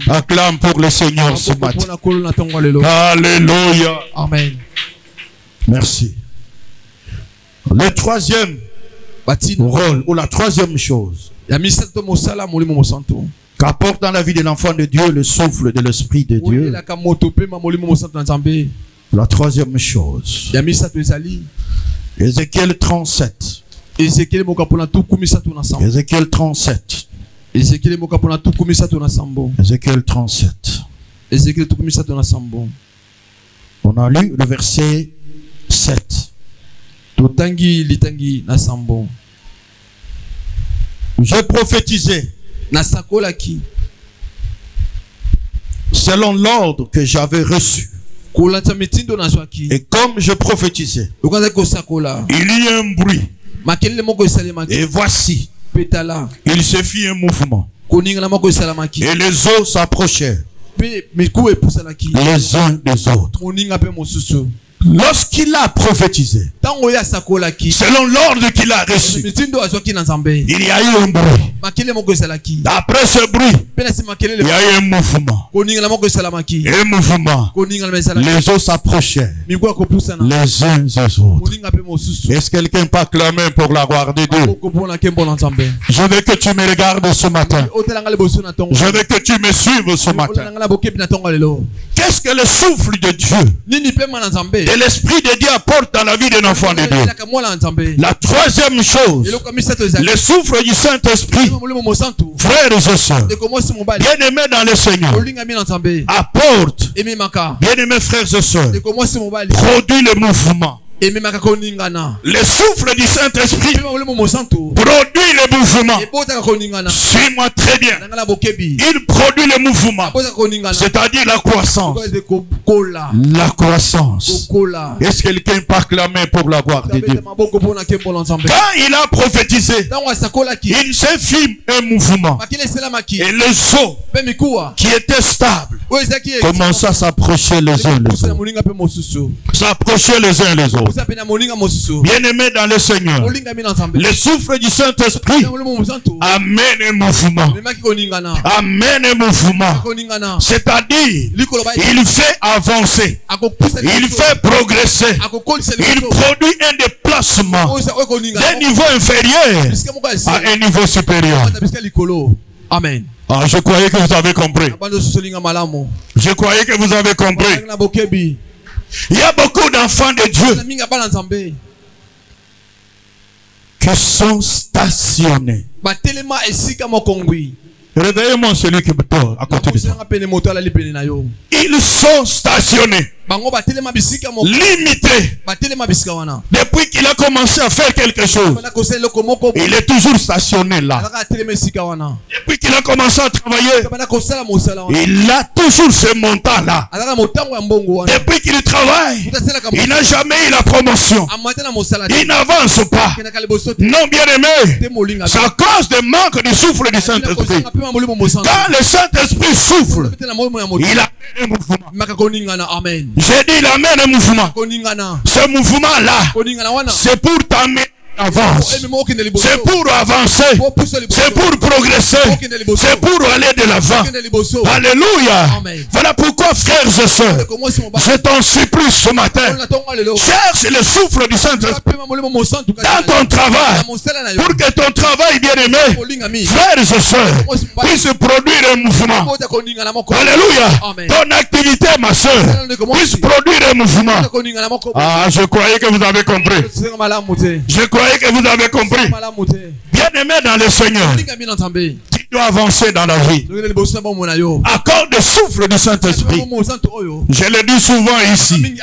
Acclame pour le Seigneur ce matin. Alléluia. Amen. Merci. Le troisième rôle, ou la troisième chose qu'apporte dans la vie de l'enfant de Dieu le souffle de l'Esprit de Dieu. La troisième chose, Ézéchiel 37. Ézéchiel 37. Ézéchiel 37. On a lu le verset 7. J'ai prophétisé selon l'ordre que j'avais reçu. Et comme je prophétisais, il y a un bruit. Et voici, il se fit un mouvement. Et les eaux s'approchèrent les uns des autres. Lorsqu'il a prophétisé, selon l'ordre qu'il a reçu, il y a eu un bruit. Après ce bruit, il y a eu un mouvement. Un mouvement. Les eaux s'approchaient les uns des autres. Est-ce que quelqu'un peut acclamer pour la gloire de Dieu? Je veux que tu me regardes ce matin. Je veux que tu me suives ce matin. Qu'est-ce que le souffle de Dieu et l'Esprit de Dieu apporte dans la vie d'un enfant de Dieu? La troisième chose, le souffle du Saint-Esprit, frères et sœurs, bien-aimés dans le Seigneur, apporte, bien-aimés frères et sœurs, produit le mouvement. Le souffle du Saint-Esprit produit le mouvement. Suis-moi très bien. Il produit le mouvement, c'est-à-dire la croissance. La croissance. Est-ce que quelqu'un peut acclamer pour la gloire de Dieu? Quand il a prophétisé, il s'est fait un mouvement. Et les eaux qui étaient stables commençaient à s'approcher les uns les autres. S'approcher les uns les autres. Bien-aimés dans le Seigneur, le souffle du Saint-Esprit amène un mouvement. Amène un mouvement. C'est-à-dire, il fait avancer. Il fait progresser. Il produit un déplacement d'un niveau inférieur à un niveau supérieur. Amen. Ah, je croyais que vous avez compris. Je croyais que vous avez compris. Il y a beaucoup d'enfants de Dieu qui sont stationnés. Réveillez-moi celui qui me dort à côté de toi. Ils sont stationnés, limités. Depuis qu'il a commencé à faire quelque chose, il est toujours stationné là. Depuis qu'il a commencé à travailler, il a toujours ce montant là. Depuis qu'il travaille, il n'a jamais eu la promotion. Il n'avance pas. Non, bien aimé, c'est à cause du manque du souffle du Saint-Esprit. Quand le Saint-Esprit souffle, il amène un mouvement. J'ai dit, il amène un mouvement. Ce mouvement-là, c'est pour t'amener avance. C'est pour avancer. C'est pour progresser. C'est pour aller de l'avant. Alléluia. Voilà pourquoi, frères et sœurs, je t'en supplie ce matin, cherche le souffle du Saint-Esprit dans ton travail, pour que ton travail, bien aimé, frères et sœurs, puisse produire un mouvement. Alléluia. Ton activité, ma soeur, puisse produire un mouvement. Ah, je croyais que vous avez compris. Je croyais que vous avez compris. Bien-aimé dans le Seigneur, tu dois avancer dans la vie. Accorde le souffle du Saint-Esprit. Je le dis souvent ici.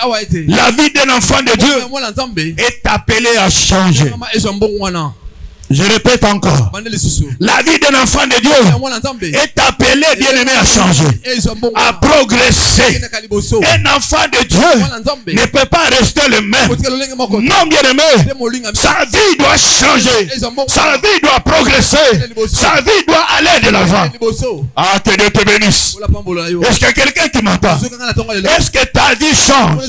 La vie d'un enfant de Dieu est appelée à changer. Je répète encore. La vie d'un enfant de Dieu est appelée, bien-aimé, à changer, à progresser. Un enfant de Dieu ne peut pas rester le même. Non, bien-aimé, sa vie doit changer. Sa vie doit progresser. Sa vie doit aller de l'avant. Ah, que Dieu te bénisse. Est-ce qu'il y a quelqu'un qui m'entend? Est-ce que ta vie change?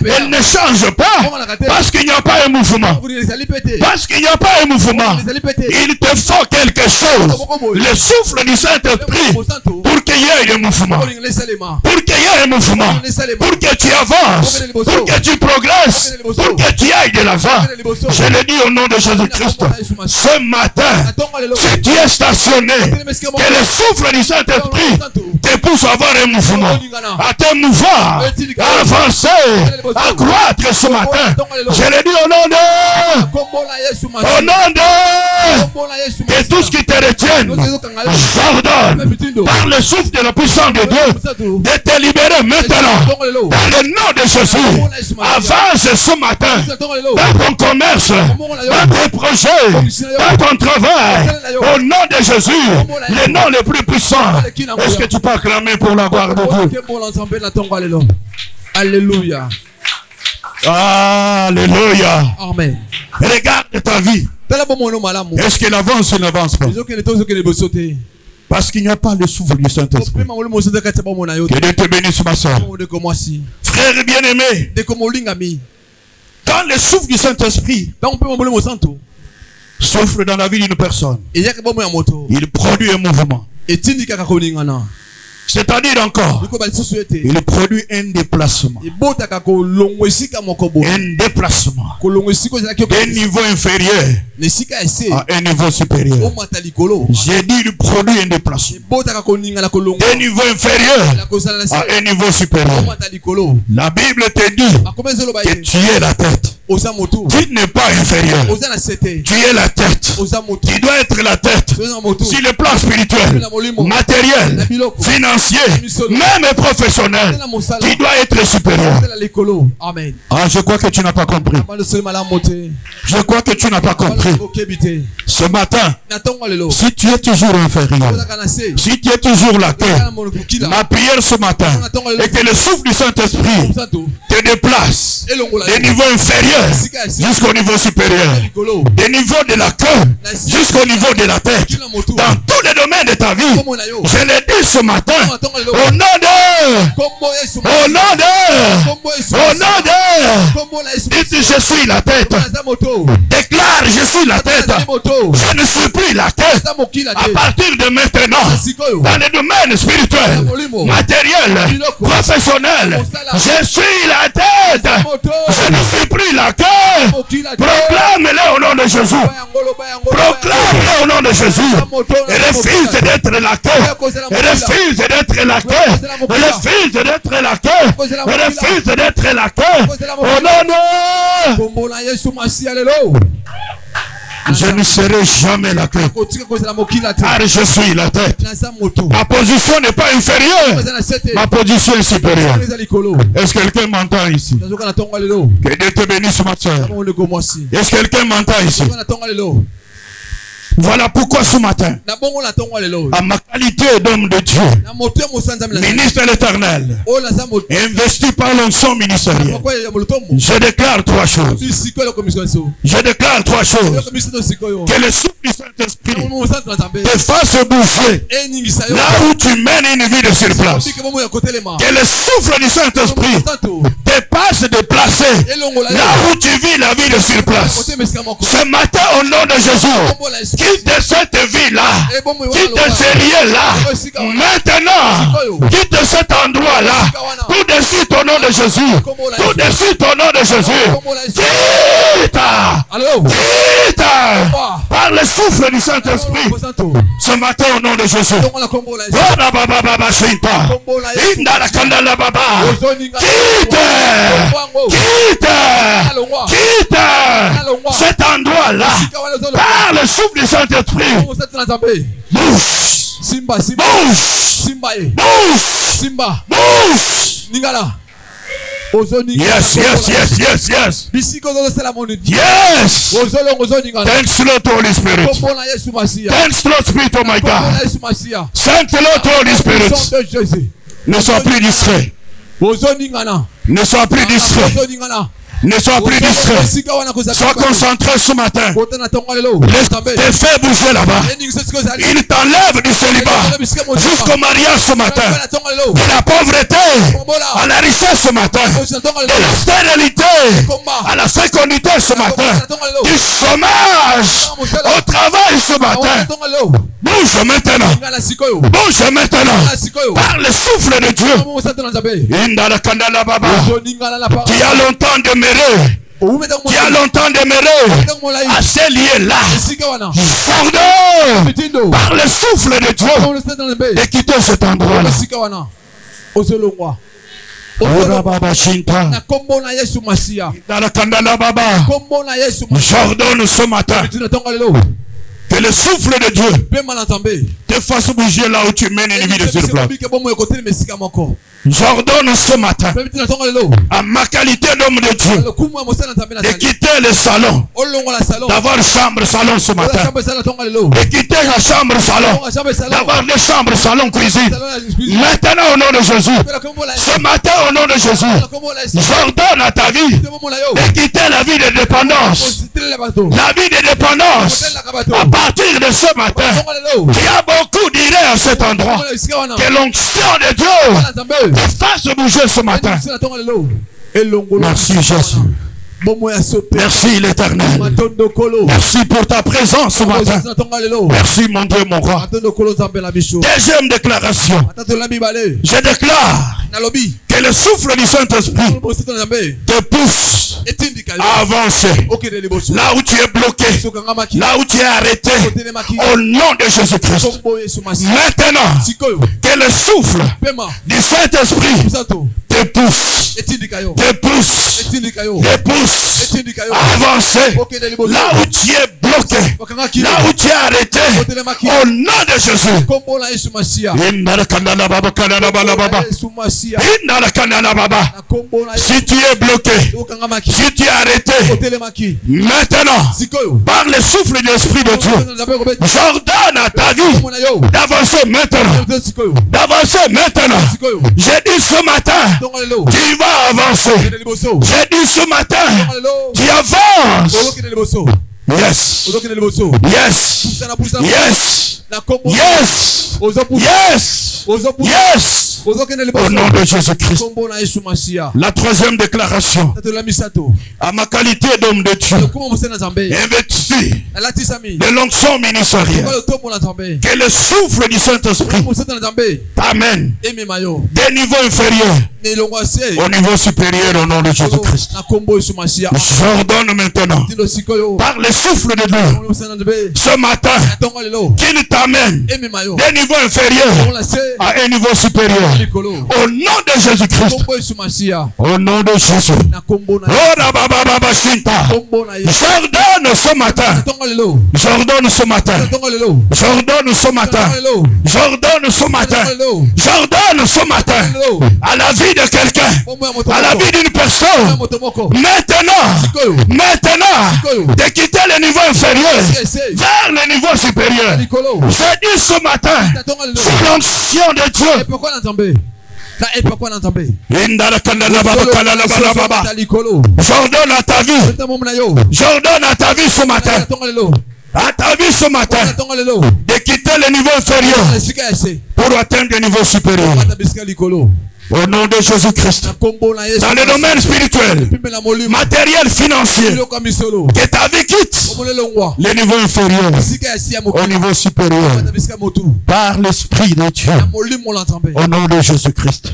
Elle ne change pas parce qu'il n'y a pas un mouvement. Parce qu'il n'y a pas un mouvement. Il te faut quelque chose. Le souffle du Saint-Esprit pour qu'il y ait un mouvement. Pour qu'il y ait un mouvement. Pour que tu avances. Pour que tu progresses. Pour que tu ailles de l'avant. Je le dis au nom de Jésus-Christ. Ce matin, si tu es stationné, que le souffle du Saint-Esprit te pousse à avoir un mouvement. À te mouvoir. À avancer. À croître ce matin. Je le dis au nom de... Au nom de... Et tout ce qui te retienne, j'ordonne par le souffle de la puissance de Dieu de te libérer maintenant. Dans le nom de Jésus, avance ce matin dans ton commerce, dans tes projets, dans ton travail. Au nom de Jésus, le nom le plus puissant. Est-ce que tu peux acclamer pour la gloire de Dieu? Alléluia. Alléluia. Amen. Regarde ta vie. Est-ce qu'elle avance ou n'avance pas? Parce qu'il n'y a pas le souffle du Saint-Esprit. Que Dieu te bénisse, ma soeur. Frère bien-aimé, quand le souffle du Saint-Esprit souffle dans la vie d'une personne, il produit un mouvement. C'est-à-dire encore, il produit un déplacement. Un déplacement d'un niveau inférieur à un niveau supérieur. J'ai dit il produit un déplacement d'un niveau inférieur à un niveau supérieur. La Bible te dit que tu es la tête. Tu n'es pas inférieur. Tu es la tête. Tu dois être la tête. Sur le plan spirituel, matériel, financier, même professionnel, tu dois être supérieur. Amen. Ah, je crois que tu n'as pas compris. Je crois que tu n'as pas compris. Ce matin, si tu es toujours inférieur, si tu es toujours la tête, ma prière ce matin est que le souffle du Saint-Esprit te déplace des niveaux inférieurs jusqu'au niveau supérieur, des niveaux de la queue jusqu'au niveau de la tête, dans tous les domaines de ta vie. Je le dis ce matin, au nom de, au nom de, au nom de, dis je suis la tête, déclare je suis la tête, je ne suis plus la tête. À partir de maintenant, dans les domaines spirituels, matériels, professionnels, je suis la tête, je ne suis plus la queue. Proclame-le au nom de Jésus. Proclame-le au nom de Jésus. Refuse d'être la queue. Refuse d'être la queue. Refuse d'être la queue. Refuse d'être la queue. Au nom de... Je ne serai jamais la queue, car je suis la tête. Ma position n'est pas inférieure, ma position est supérieure. Est-ce que quelqu'un m'entend ici? Que Dieu te bénisse, ma soeur. Est-ce que quelqu'un m'entend ici? Voilà pourquoi ce matin, à ma qualité d'homme de Dieu, ministre de l'Éternel, investi par l'onction ministérielle, je déclare trois choses. Je déclare trois choses. Que le souffle du Saint-Esprit te fasse bouger là où tu mènes une vie de surplace. Que le souffle du Saint-Esprit te passe déplacer là où tu vis la vie de surplace. Ce matin, au nom de Jésus, quitte cette vie-là, quitte ce lieu-là, maintenant, quitte cet endroit-là, tout de suite au nom de Jésus, tout de suite au nom de Jésus, quitte, par le souffle du Saint-Esprit, ce matin au nom de Jésus, quitte cet endroit-là, par le souffle du Saint-Esprit. Bouge! Bouge! Bouge! Bouge! Yes, yes, yes, yes, yes. Yes. Thanks Lord Holy Spirit. Thanks Lord Spirit, oh my God. Thanks Lord Holy Spirit. Ne sois plus distrait. Ne sois plus distrait. Ne sois plus distrait. Sois concentré ce matin. Laisse tes faits bouger là-bas. Il t'enlève du célibat jusqu'au mariage ce matin. De la pauvreté à la richesse ce matin. De la stérilité à la fécondité ce matin. Du chômage au travail ce matin. Bouge maintenant. Bouge maintenant. Par le souffle de Dieu. Tu as longtemps demeuré. Tu as longtemps demeuré à ces lieux-là. J'ordonne par le souffle de Dieu de quitter cet endroit-là. J'ordonne ce matin que le souffle de Dieu te fasse bouger là où tu mènes une vie de surplus. J'ordonne ce matin à ma qualité d'homme de Dieu de quitter le salon, d'avoir chambre salon ce matin, de quitter la chambre salon, d'avoir des chambres salon cuisine. Maintenant au nom de Jésus, ce matin au nom de Jésus, j'ordonne à ta vie de quitter la vie de dépendance, la vie de dépendance. À partir de ce matin, il y a beaucoup d'idées à cet endroit. Que l'onction de Dieu te fasse bouger ce matin. Merci Jésus. Merci l'Éternel. Merci pour ta présence ce matin. Merci mon Dieu, mon roi. Deuxième déclaration. Je déclare que le souffle du Saint-Esprit te pousse à avancer. Là où tu es bloqué, là où tu es arrêté, au nom de Jésus-Christ. Maintenant, que le souffle du Saint-Esprit te pousse, te pousse, te pousse à avancer. Là où tu es bloqué, là où tu es arrêté, au nom de Jésus. Si tu es bloqué, si tu es arrêté, maintenant, par le souffle de l'Esprit de Dieu, j'ordonne à ta vie d'avancer maintenant. D'avancer maintenant. J'ai dit ce matin, tu vas avancer. J'ai dit ce matin, tu avances. Yes. Yes. Yes. Yes. Yes. Yes. Au nom de Jésus-Christ. La troisième déclaration. À ma qualité d'homme de Dieu, investi de l'onction ministérielle, que le souffle du Saint-Esprit t'amène des niveaux inférieurs au niveau supérieur au nom de Jésus-Christ. J'ordonne maintenant par le souffle de Dieu ce matin qu'il t'amène des niveaux inférieurs à un niveau supérieur. Au nom de Jésus-Christ. Au nom de Jésus. J'ordonne ce matin. J'ordonne ce matin. J'ordonne ce matin. J'ordonne ce matin. J'ordonne ce matin à la vie de quelqu'un, à la vie d'une personne. Maintenant, de quitter le niveau inférieur vers le niveau supérieur. J'ai dit ce matin, sous l'onction de Dieu. J'ordonne à ta vie. J'ordonne à ta vie ce matin. À ta vie ce matin. De quitter le niveau inférieur pour atteindre le niveau supérieur. Au nom de Jésus-Christ. Dans le domaine spirituel, matériel, financier, que ta vie quitte le niveau inférieur au niveau supérieur par l'Esprit de Dieu. Au nom de Jésus-Christ.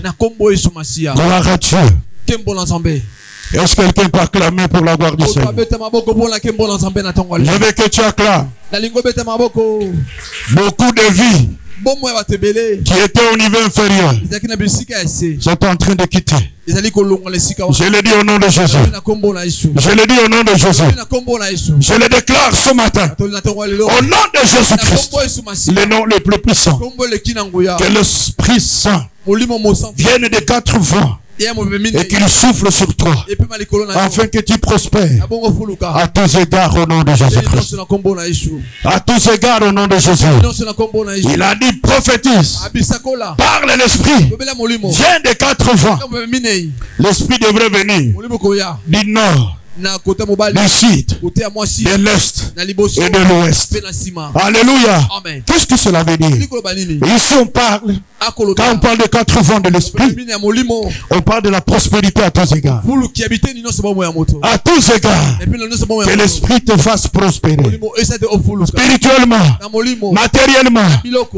Gloire à Dieu. Est-ce que quelqu'un peut acclamer pour la gloire du Seigneur? Je veux que tu acclames. Beaucoup de vies qui étaient au niveau inférieur sont en train de quitter. Je le dis au nom de Jésus. Je le dis au nom de Jésus. Je le déclare ce matin. Au nom de Jésus-Christ. Le nom le plus puissant. Que l'Esprit Saint vienne des 4 vents et qu'il souffle sur toi afin que tu prospères à tous égards au nom de Jésus-Christ. À tous égards au nom de Jésus. Il a dit prophétise, parle l'esprit, viens des 4 vents. L'esprit devrait venir du nord, du sud, de l'est et de l'ouest. Alléluia. Qu'est-ce que cela veut dire? Ici on parle, quand on parle de 4 vents de l'esprit, on parle de la prospérité à tous égards. À tous égards, que l'esprit te fasse prospérer. Spirituellement, matériellement,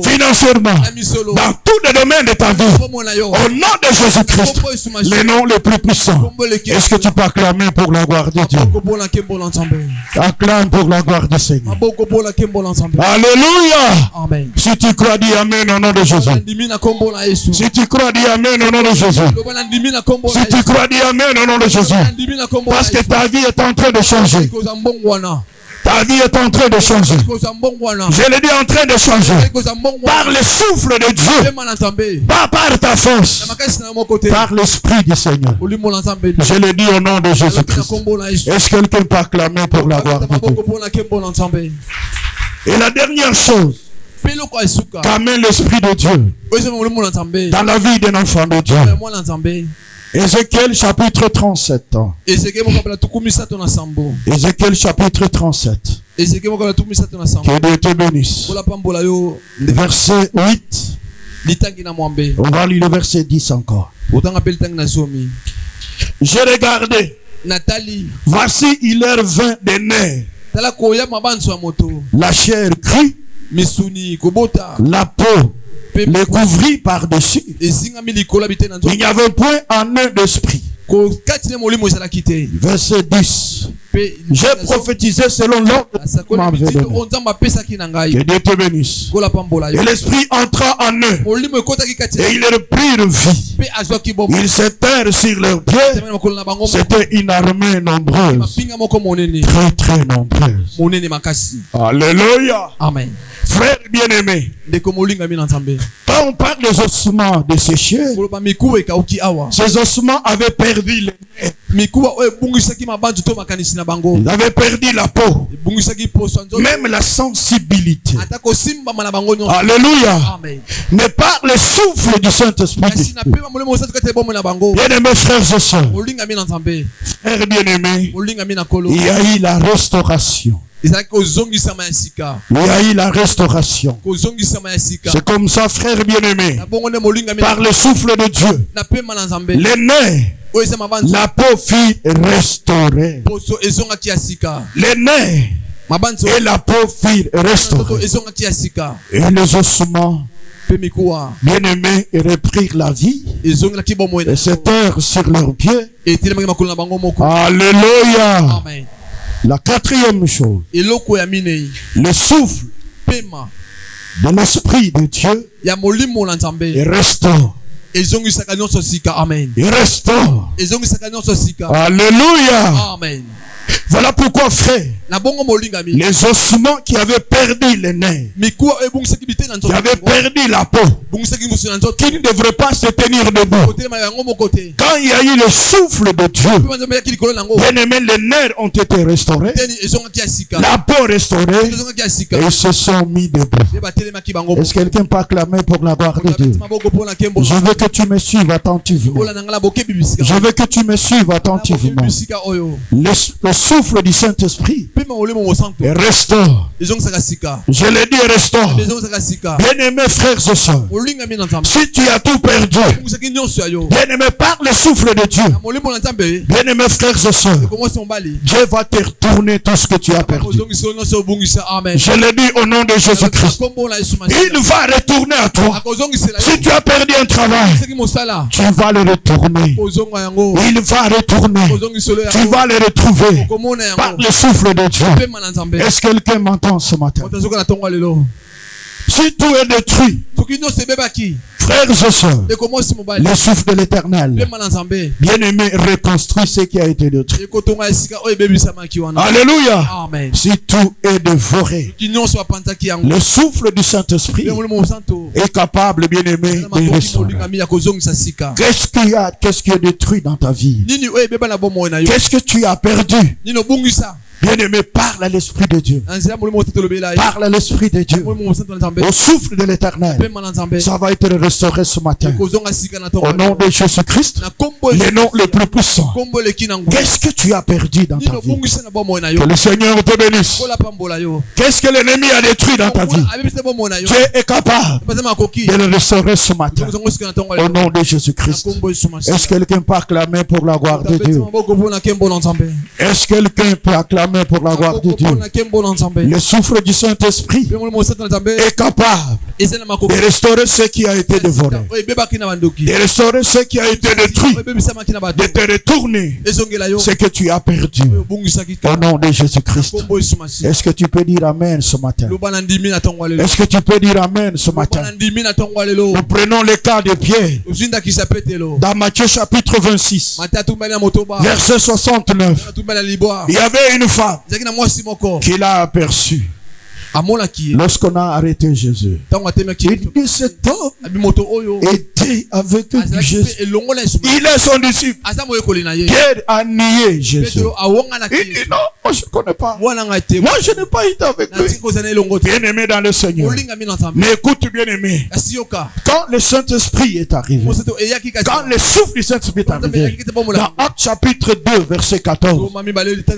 financièrement, dans tous les domaines de ta vie. Au nom de Jésus-Christ, le nom le plus puissant. Est-ce que tu peux acclamer pour la gloire de Dieu? Acclame pour la gloire du Seigneur. Alléluia. Amen. Si tu crois, dis Amen au nom de Jésus. Si tu crois, dis Amen au nom de Jésus. Si tu crois, dis Amen au nom de Jésus. Parce que ta vie est en train de changer. Ta vie est en train de changer. Je l'ai dit, en train de changer. Par le souffle de Dieu. Pas par ta force. Par l'esprit du Seigneur. Je l'ai dit au nom de Jésus-Christ. Est-ce que quelqu'un peut acclamer pour la gloire de Dieu? Et la dernière chose qu'amène l'esprit de Dieu dans la vie d'un enfant de Dieu. Ézéchiel chapitre 37. Ézéchiel chapitre 37. Que Dieu te bénisse. Verset 8. On va lire le verset 10 encore. J'ai regardé. Voici, il leur vint des nerfs. La chair crue. La peau les couvrit par-dessus. Il n'y avait point en eux d'esprit. Verset 10. J'ai prophétisé selon l'ordre que Dieu te bénisse. Et l'esprit entra en eux et ils reprirent vie. Ils s'étèrent sur leurs pieds. C'était une armée nombreuse, très très nombreuse. Alléluia. Amen. Frère bien-aimé, quand on parle des ossements desséchés, ces ossements avaient perdu les nerfs. Ils avaient perdu la peau, même la sensibilité. Alléluia. Amen. Mais par le souffle du Saint-Esprit, bien-aimés frères et sœurs, frères bien-aimés, il y a eu la restauration. Il y a eu la restauration. C'est comme ça, frère bien-aimé, par le souffle de Dieu, les nerfs, la peau fut restaurée. Les nerfs et la peau fut restaurée. Et les ossements, bien-aimés, reprirent la vie et s'étèrent sur leurs pieds. Alléluia. Amen. La quatrième chose, le souffle de l'esprit de Dieu restaure. Amen. Il restaure. Alléluia. Amen. Voilà pourquoi, frère, les ossements qui avaient perdu les nerfs, qui avaient perdu la peau, qui ne devraient pas se tenir debout, quand il y a eu le souffle de Dieu, bien aimé, les nerfs ont été restaurés, la peau restaurée, et ils se sont mis debout. Est-ce que quelqu'un peut acclamer pour la gloire de Dieu? Je veux que tu me suives attentivement. Je veux que tu me suives attentivement. Le souffle du Saint-Esprit restaure. Je l'ai dit, restaure. Bien-aimés frères et sœurs, si tu as tout perdu, bien-aimé, par le souffle de Dieu, bien-aimés frères et sœurs, Dieu va te retourner tout ce que tu as perdu. Je l'ai dit au nom de Jésus-Christ. Il va retourner à toi. Si tu as perdu un travail, tu vas le retourner. Il va retourner. Tu vas le retrouver par le souffle de Dieu. Est-ce que quelqu'un m'entend ce matin? Si tout est détruit, frères et sœurs, le souffle de l'Éternel, bien-aimé, reconstruit ce qui a été détruit. Alléluia. Amen. Si tout est dévoré, le souffle du Saint-Esprit est capable, bien-aimé, de restaurer. Qu'est-ce qui est détruit dans ta vie? Qu'est-ce que tu as perdu? Bien-aimé, parle à l'Esprit de Dieu. Parle à l'Esprit de Dieu. Au souffle de l'Éternel, ça va être restauré ce matin. Au nom de Jésus-Christ, le nom le plus puissant. Qu'est-ce que tu as perdu dans ta vie? Que le Seigneur te bénisse. Qu'est-ce que l'ennemi a détruit dans ta vie? Dieu est capable de le restaurer ce matin. Au nom de Jésus-Christ. Est-ce que quelqu'un peut acclamer pour la gloire de Dieu? Est-ce que quelqu'un peut acclamer pour la gloire de Dieu? Le souffle du Saint-Esprit est capable de restaurer ce qui a été dévoré, de restaurer ce qui a été détruit, de te retourner ce que tu as perdu. Au nom de Jésus-Christ. Est-ce que tu peux dire Amen ce matin? Est-ce que tu peux dire Amen ce matin? Nous prenons le cas de Pierre dans Matthieu chapitre 26 verset 69. Il y avait une femme qu'il a aperçue lorsqu'on a arrêté Jésus. Il dit cet homme était avec Jésus. Il est son disciple. Pierre a nié Jésus. Il dit non, moi je ne connais pas. Moi je n'ai pas été avec lui. Bien-aimé dans le Seigneur. Mais écoute bien-aimé. Quand le Saint-Esprit est arrivé, quand le souffle du Saint-Esprit est arrivé, dans Actes chapitre 2 verset 14,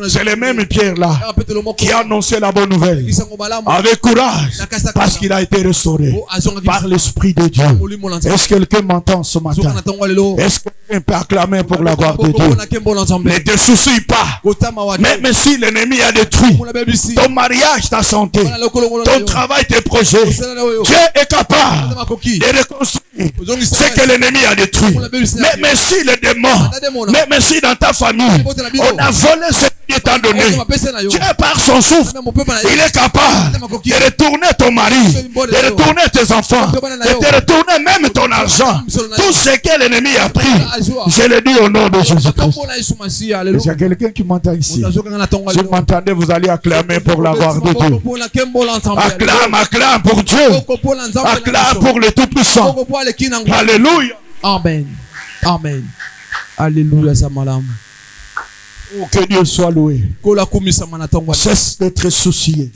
c'est le même Pierre là qui a annoncé la bonne nouvelle avec courage, parce qu'il a été restauré par l'Esprit de Dieu. Est-ce que quelqu'un m'entend ce matin? Est-ce que quelqu'un peut acclamer pour la gloire de Dieu? Ne te soucie pas. Même si l'ennemi a détruit ton mariage, ta santé, ton travail, tes projets, Dieu est capable de reconstruire ce que l'ennemi a détruit. Même si le démon, même si dans ta famille, on a volé ce qui est donné, Dieu par son souffle, il est capable de retourner ton mari, de retourner tes enfants, de te retourner même ton argent. Tout ce que l'ennemi a pris, je le dis au nom de Jésus-Christ. Il y a quelqu'un qui m'entend ici. Si vous m'entendez, vous allez acclamer pour la gloire de Dieu. Acclame, acclame pour Dieu. Acclame pour le Tout-Puissant. Alléluia. Amen. Amen. Alléluia, Zamalam. Que Dieu soit loué. Cesse d'être soucié.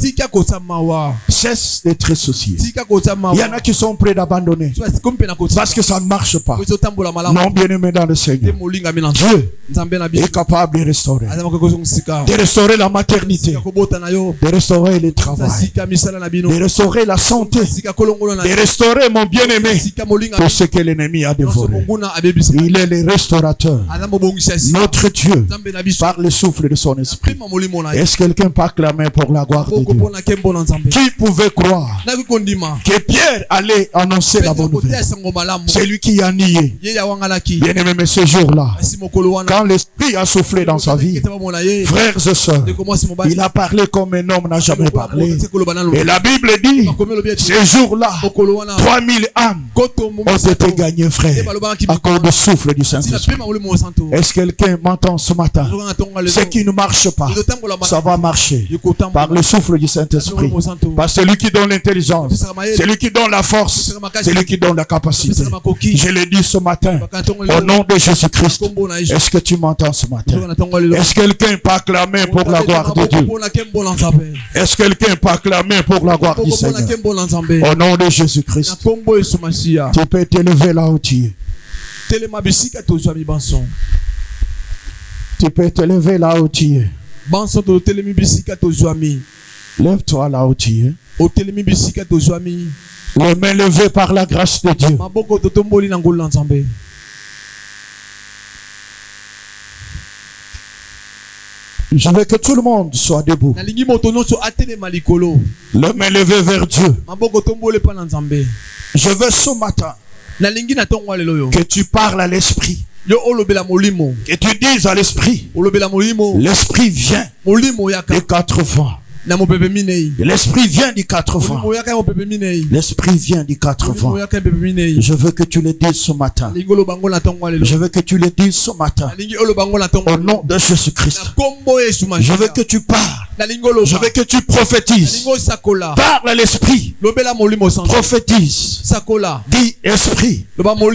Cesse d'être soucié. Il y en a qui sont prêts d'abandonner parce que ça ne marche pas. Non, bien-aimé dans le Seigneur, Dieu est capable de restaurer. De restaurer la maternité, de restaurer le travail, de restaurer la santé, de restaurer mon bien-aimé tout ce que l'ennemi a dévoré. Il est le restaurateur, notre Dieu, par le souffle de son esprit. Est-ce que quelqu'un peut acclamer pour la gloire de Dieu? Qui pouvait croire que Pierre allait annoncer la bonne nouvelle? C'est lui qui a nié. Bien-aimé, mais ce jour-là, quand l'esprit a soufflé dans sa vie, frères et sœurs, il a parlé comme un homme n'a jamais parlé. Et la Bible dit, ce jour-là, 3000 âmes ont été gagnées, frères, à cause du souffle du Saint-Esprit. Est-ce que quelqu'un m'entend ce matin? Ce qui ne marche pas, ça va marcher par le souffle du Saint-Esprit. Par celui qui donne l'intelligence, celui qui donne la force, celui qui donne la capacité. Je l'ai dit ce matin, au nom de Jésus-Christ. Est-ce que tu m'entends ce matin? Est-ce que quelqu'un peut acclamer pour la gloire de Dieu? Est-ce que quelqu'un peut acclamer pour la gloire du Seigneur? Au nom de Jésus-Christ. Tu peux t'élever là où tu es. Tu peux te lever là où tu es. Lève-toi là où tu es. Les mains levées par la grâce de Dieu. Je veux que tout le monde soit debout. Les mains levées vers Dieu. Je veux ce matin que tu parles à l'esprit. Et tu dises à l'esprit, l'esprit vient de 4 vents. L'esprit vient du 4 vents. L'esprit vient du 4 vents. Je veux que tu le dises ce matin. Je veux que tu le dises ce matin. Au nom de Jésus-Christ. Je veux que tu parles. Je veux que tu prophétises. Parle à l'esprit. Prophétise. Dis esprit.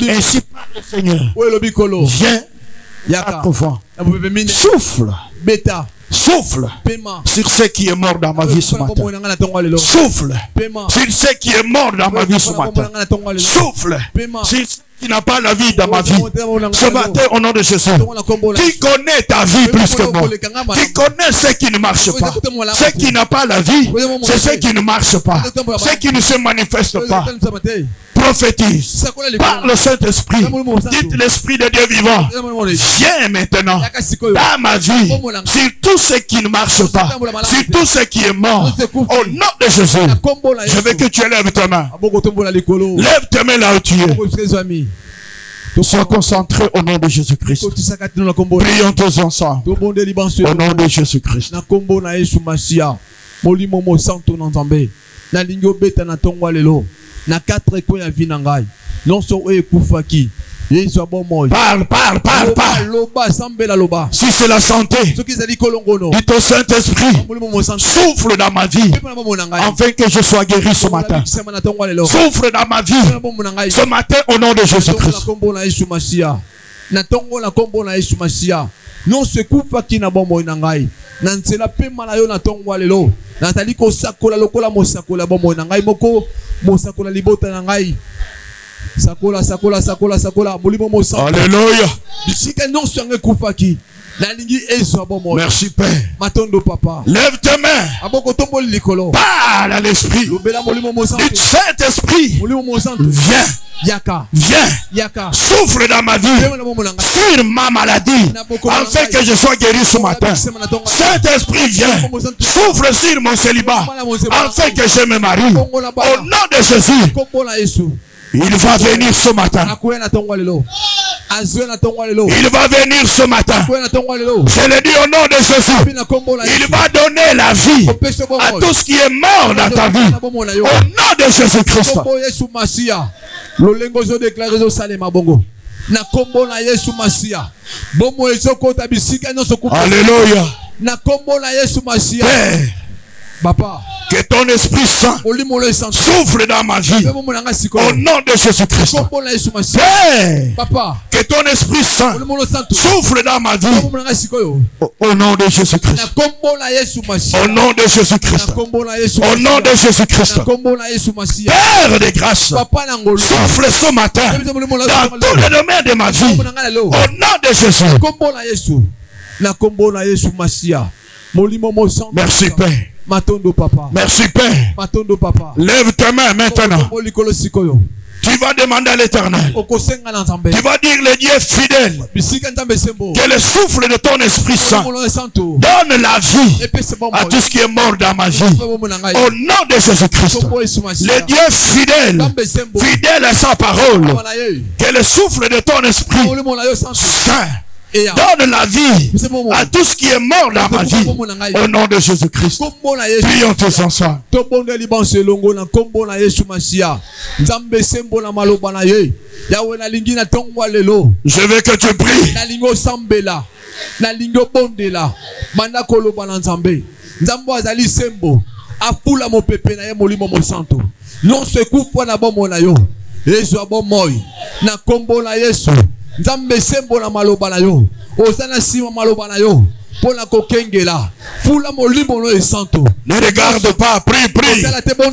Ainsi parle le Seigneur. Viens. 4 vents. Souffle. Souffle sur ce qui est mort dans ma vie ce matin. Souffle sur ce qui est mort dans ma vie ce matin. Souffle sur ce qui n'a pas la vie dans ma vie. Ce matin, au nom de Jésus, tu connais ta vie plus que moi. Tu connais ce qui ne marche pas. Ce qui n'a pas la vie, c'est ce qui ne marche pas. Ce qui ne se manifeste pas. Prophétise. Par le Saint-Esprit. Dites l'Esprit de Dieu vivant. Viens maintenant dans ma vie. Sur tout ce qui ne marche pas. Sur tout ce qui est mort. Au nom de Jésus. Je veux que tu lèves ta main. Lève ta main là où tu es. Sois concentré au nom de Jésus-Christ. Prions tous ensemble. Au nom de Jésus-Christ. Na 4 coins ya vie na ngai non so ekufaki yesu abomoy parle si c'est la santé dis ton Saint-Esprit souffle dans ma vie afin que je sois guéri ce matin. Souffle dans ma vie ce matin au nom de Jésus-Christ. Na tongo la kombo na Yesu Masia non se kufaki na bomoy na ngai na nzela pema na yo na tongo lelo natali ko sakola lokola mosakola bomoy na ngai moko mosakola libota na ngai sakola molimo mosa. Alléluia. Bisika non sange kufaki na lingi ezo bomoy. Merci Père. Matondo papa. Lève tes mains. Aboko tombo likolo. Parle à l'esprit. Lobela molimo mosa. Dis Saint-Esprit. Molimo mosa. Viens. Viens, souffle dans ma vie, sur ma maladie, afin que je sois guéri ce matin. Saint-Esprit, viens, souffle sur mon célibat, afin que je me marie. Au nom de Jésus, il va venir ce matin. Il va venir ce matin. Je le dis au nom de Jésus. Il va donner la vie à tout ce qui est mort dans ta vie. Au nom de Jésus-Christ. Lolengo zo déclarer zo salema bongo na kombo na Yesu Masia bomo ezokota bisika no sokupa. Alléluia. Na kombo na Yesu Masia. Papa, que ton Esprit Saint souffle dans ma vie au nom de Jésus-Christ. Papa, que ton Esprit Saint souffle dans ma vie au nom de Jésus-Christ. Au nom de Jésus-Christ. Au nom de Jésus-Christ. Père de grâce, souffle ce matin dans tous les domaines de ma vie au nom de Jésus. Merci Père. Matondo papa. Merci Père. Matondo papa. Lève ta main maintenant. Tu vas demander à l'Éternel. Tu vas dire le Dieu fidèle. Que le souffle de ton Esprit Saint donne la vie à tout ce qui est mort dans ma vie. Au nom de Jésus-Christ. Le Dieu fidèle. Fidèle à sa parole. Que le souffle de ton Esprit Saint donne la vie à tout ce qui est mort dans ma vie. Au nom de Jésus-Christ. Prions tous ensemble. Je veux que tu pries. Non se coupe na bomo na yo. Yesu abomoy na kombo na Yesu. Nzambe sembo na maloba na yo. Osana sima maloba na yo. Pona kokengela. Fula molimo no esanto. Ne regarde pas, prie.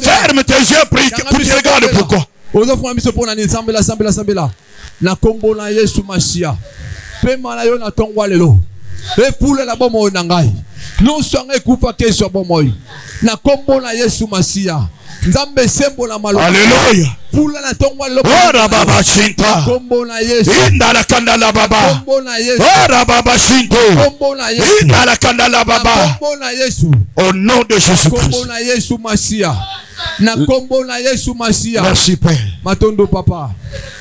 Ferme tes yeux, prie. Tu regardes pourquoi? Ozofuna miso pona ni sambela. Na kombo na Yesu Masia. Pema na yo na tongwa lelo. E pula la bomo na ngai. Non sange kufa kesho bomoy. Na kombo na Yesu Masia. Nzambe sembo na maloba. Alléluia. Pula na tongwa lelo. Ora baba shinta. Kombo na Yesu. Inda la kanda la baba. Kombo na Yesu. Ora baba shinto. Kombo na Yesu. Inda la kanda la baba. Kombo na Yesu. Au nom de Jésus-Christ. Kombo na Yesu Masia. Na kombo na Yesu Masia. Merci Père. Matondo papa.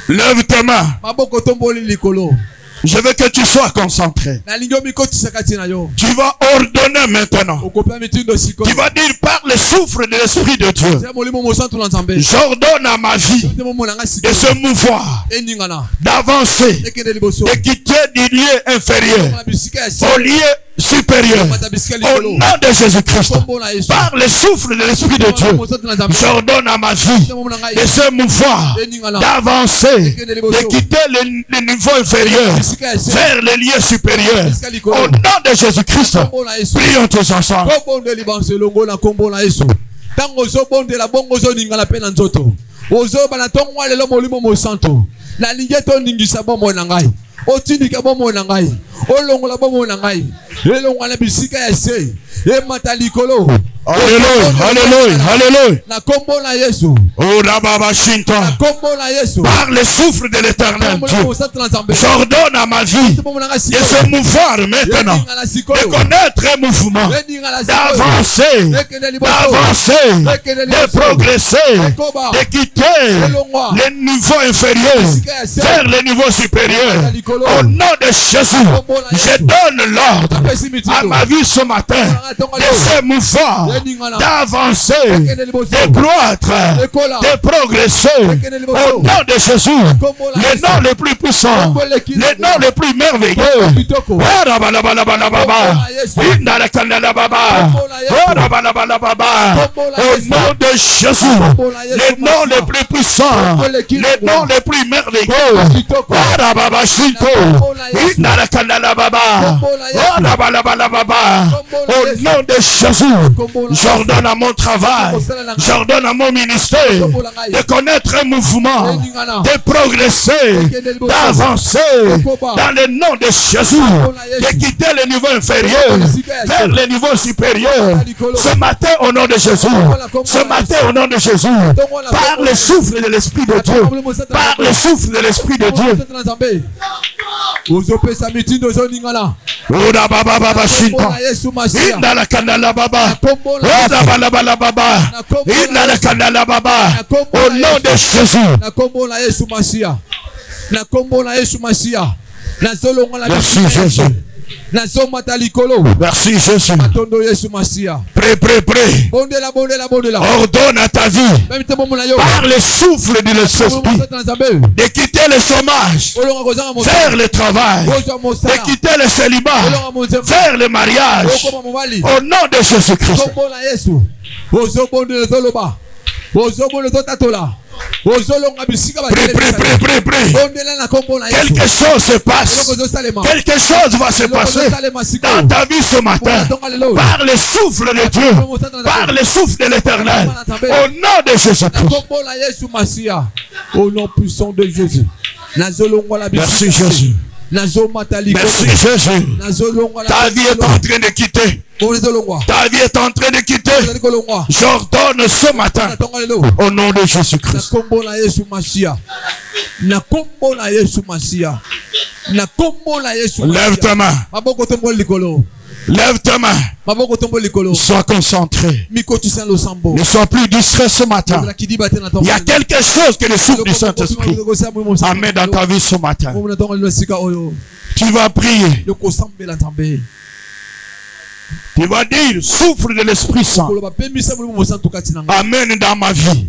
Lève ta main. Maboko tomboli likolo. Je veux que tu sois concentré. Tu vas ordonner maintenant. Tu vas dire par le souffle de l'Esprit de Dieu. J'ordonne à ma vie de se mouvoir, d'avancer, de quitter du lieu inférieur au lieu supérieur. Au nom de Jésus-Christ, par le souffle de l'Esprit de Dieu, j'ordonne à ma vie de se mouvoir, d'avancer, de quitter le niveau inférieur vers le lieu supérieur. Au nom de Jésus-Christ, prions tous ensemble. Otindika bomo na ngai olongola bomo na ngai elongola bisika ya se matalikolo. Alléluia, alléluia, alléluia. Na kombo na Yesu. Oh la baba shinta. Na kombo na Yesu. Par le souffle de l'Éternel Dieu, j'ordonne à ma vie de se mouvoir maintenant, de connaître un mouvement, d'avancer, de progresser, de quitter le niveau inférieur vers le niveau supérieur. Au nom de Jésus, je donne l'ordre à ma vie ce matin de se mouvoir, d'avancer, de croître, de progresser. Au nom de Jésus, le nom le plus puissant, le nom le plus merveilleux. Au nom de Jésus, le nom le plus puissant, le nom le plus merveilleux. Au nom de Jésus, j'ordonne à mon travail, j'ordonne à mon ministère de connaître un mouvement, de progresser, d'avancer dans le nom de Jésus, de quitter le niveau inférieur vers le niveau supérieur. Ce matin au nom de Jésus, ce matin au nom de Jésus, par le souffle de l'Esprit de Dieu, par le souffle de l'Esprit de Dieu. Oda baba baba shinta. Inda la kandala baba. Oda bala bala baba. Inda la kandala baba. Au nom de Jésus. Na kombo la Yesu Masia. Na kombo la Yesu Masia. Na zolonga la Merci Jésus. Merci Jésus. Prêt. Ordonne à ta vie, par le souffle de l'Esprit, de quitter le chômage vers le travail, de quitter le célibat vers le mariage. Au nom de Jésus-Christ. Prêt. Quelque chose se passe. Quelque chose va se passer dans ta vie ce matin. Par le souffle de Dieu. Par le souffle de l'Éternel. Au nom de Jésus-Christ. Au nom puissant de Jésus. Merci Jésus. Merci Jésus. Ta vie est en train de quitter. Ta vie est en train de quitter. J'ordonne ce matin au nom de Jésus-Christ. Lève ta main. Lève ta main. Sois concentré. Ne sois plus distrait ce matin. Il y a quelque chose que le souffle du Saint-Esprit amène dans ta vie ce matin. Tu vas prier. Tu vas dire, souffle de l'Esprit Saint, amène dans ma vie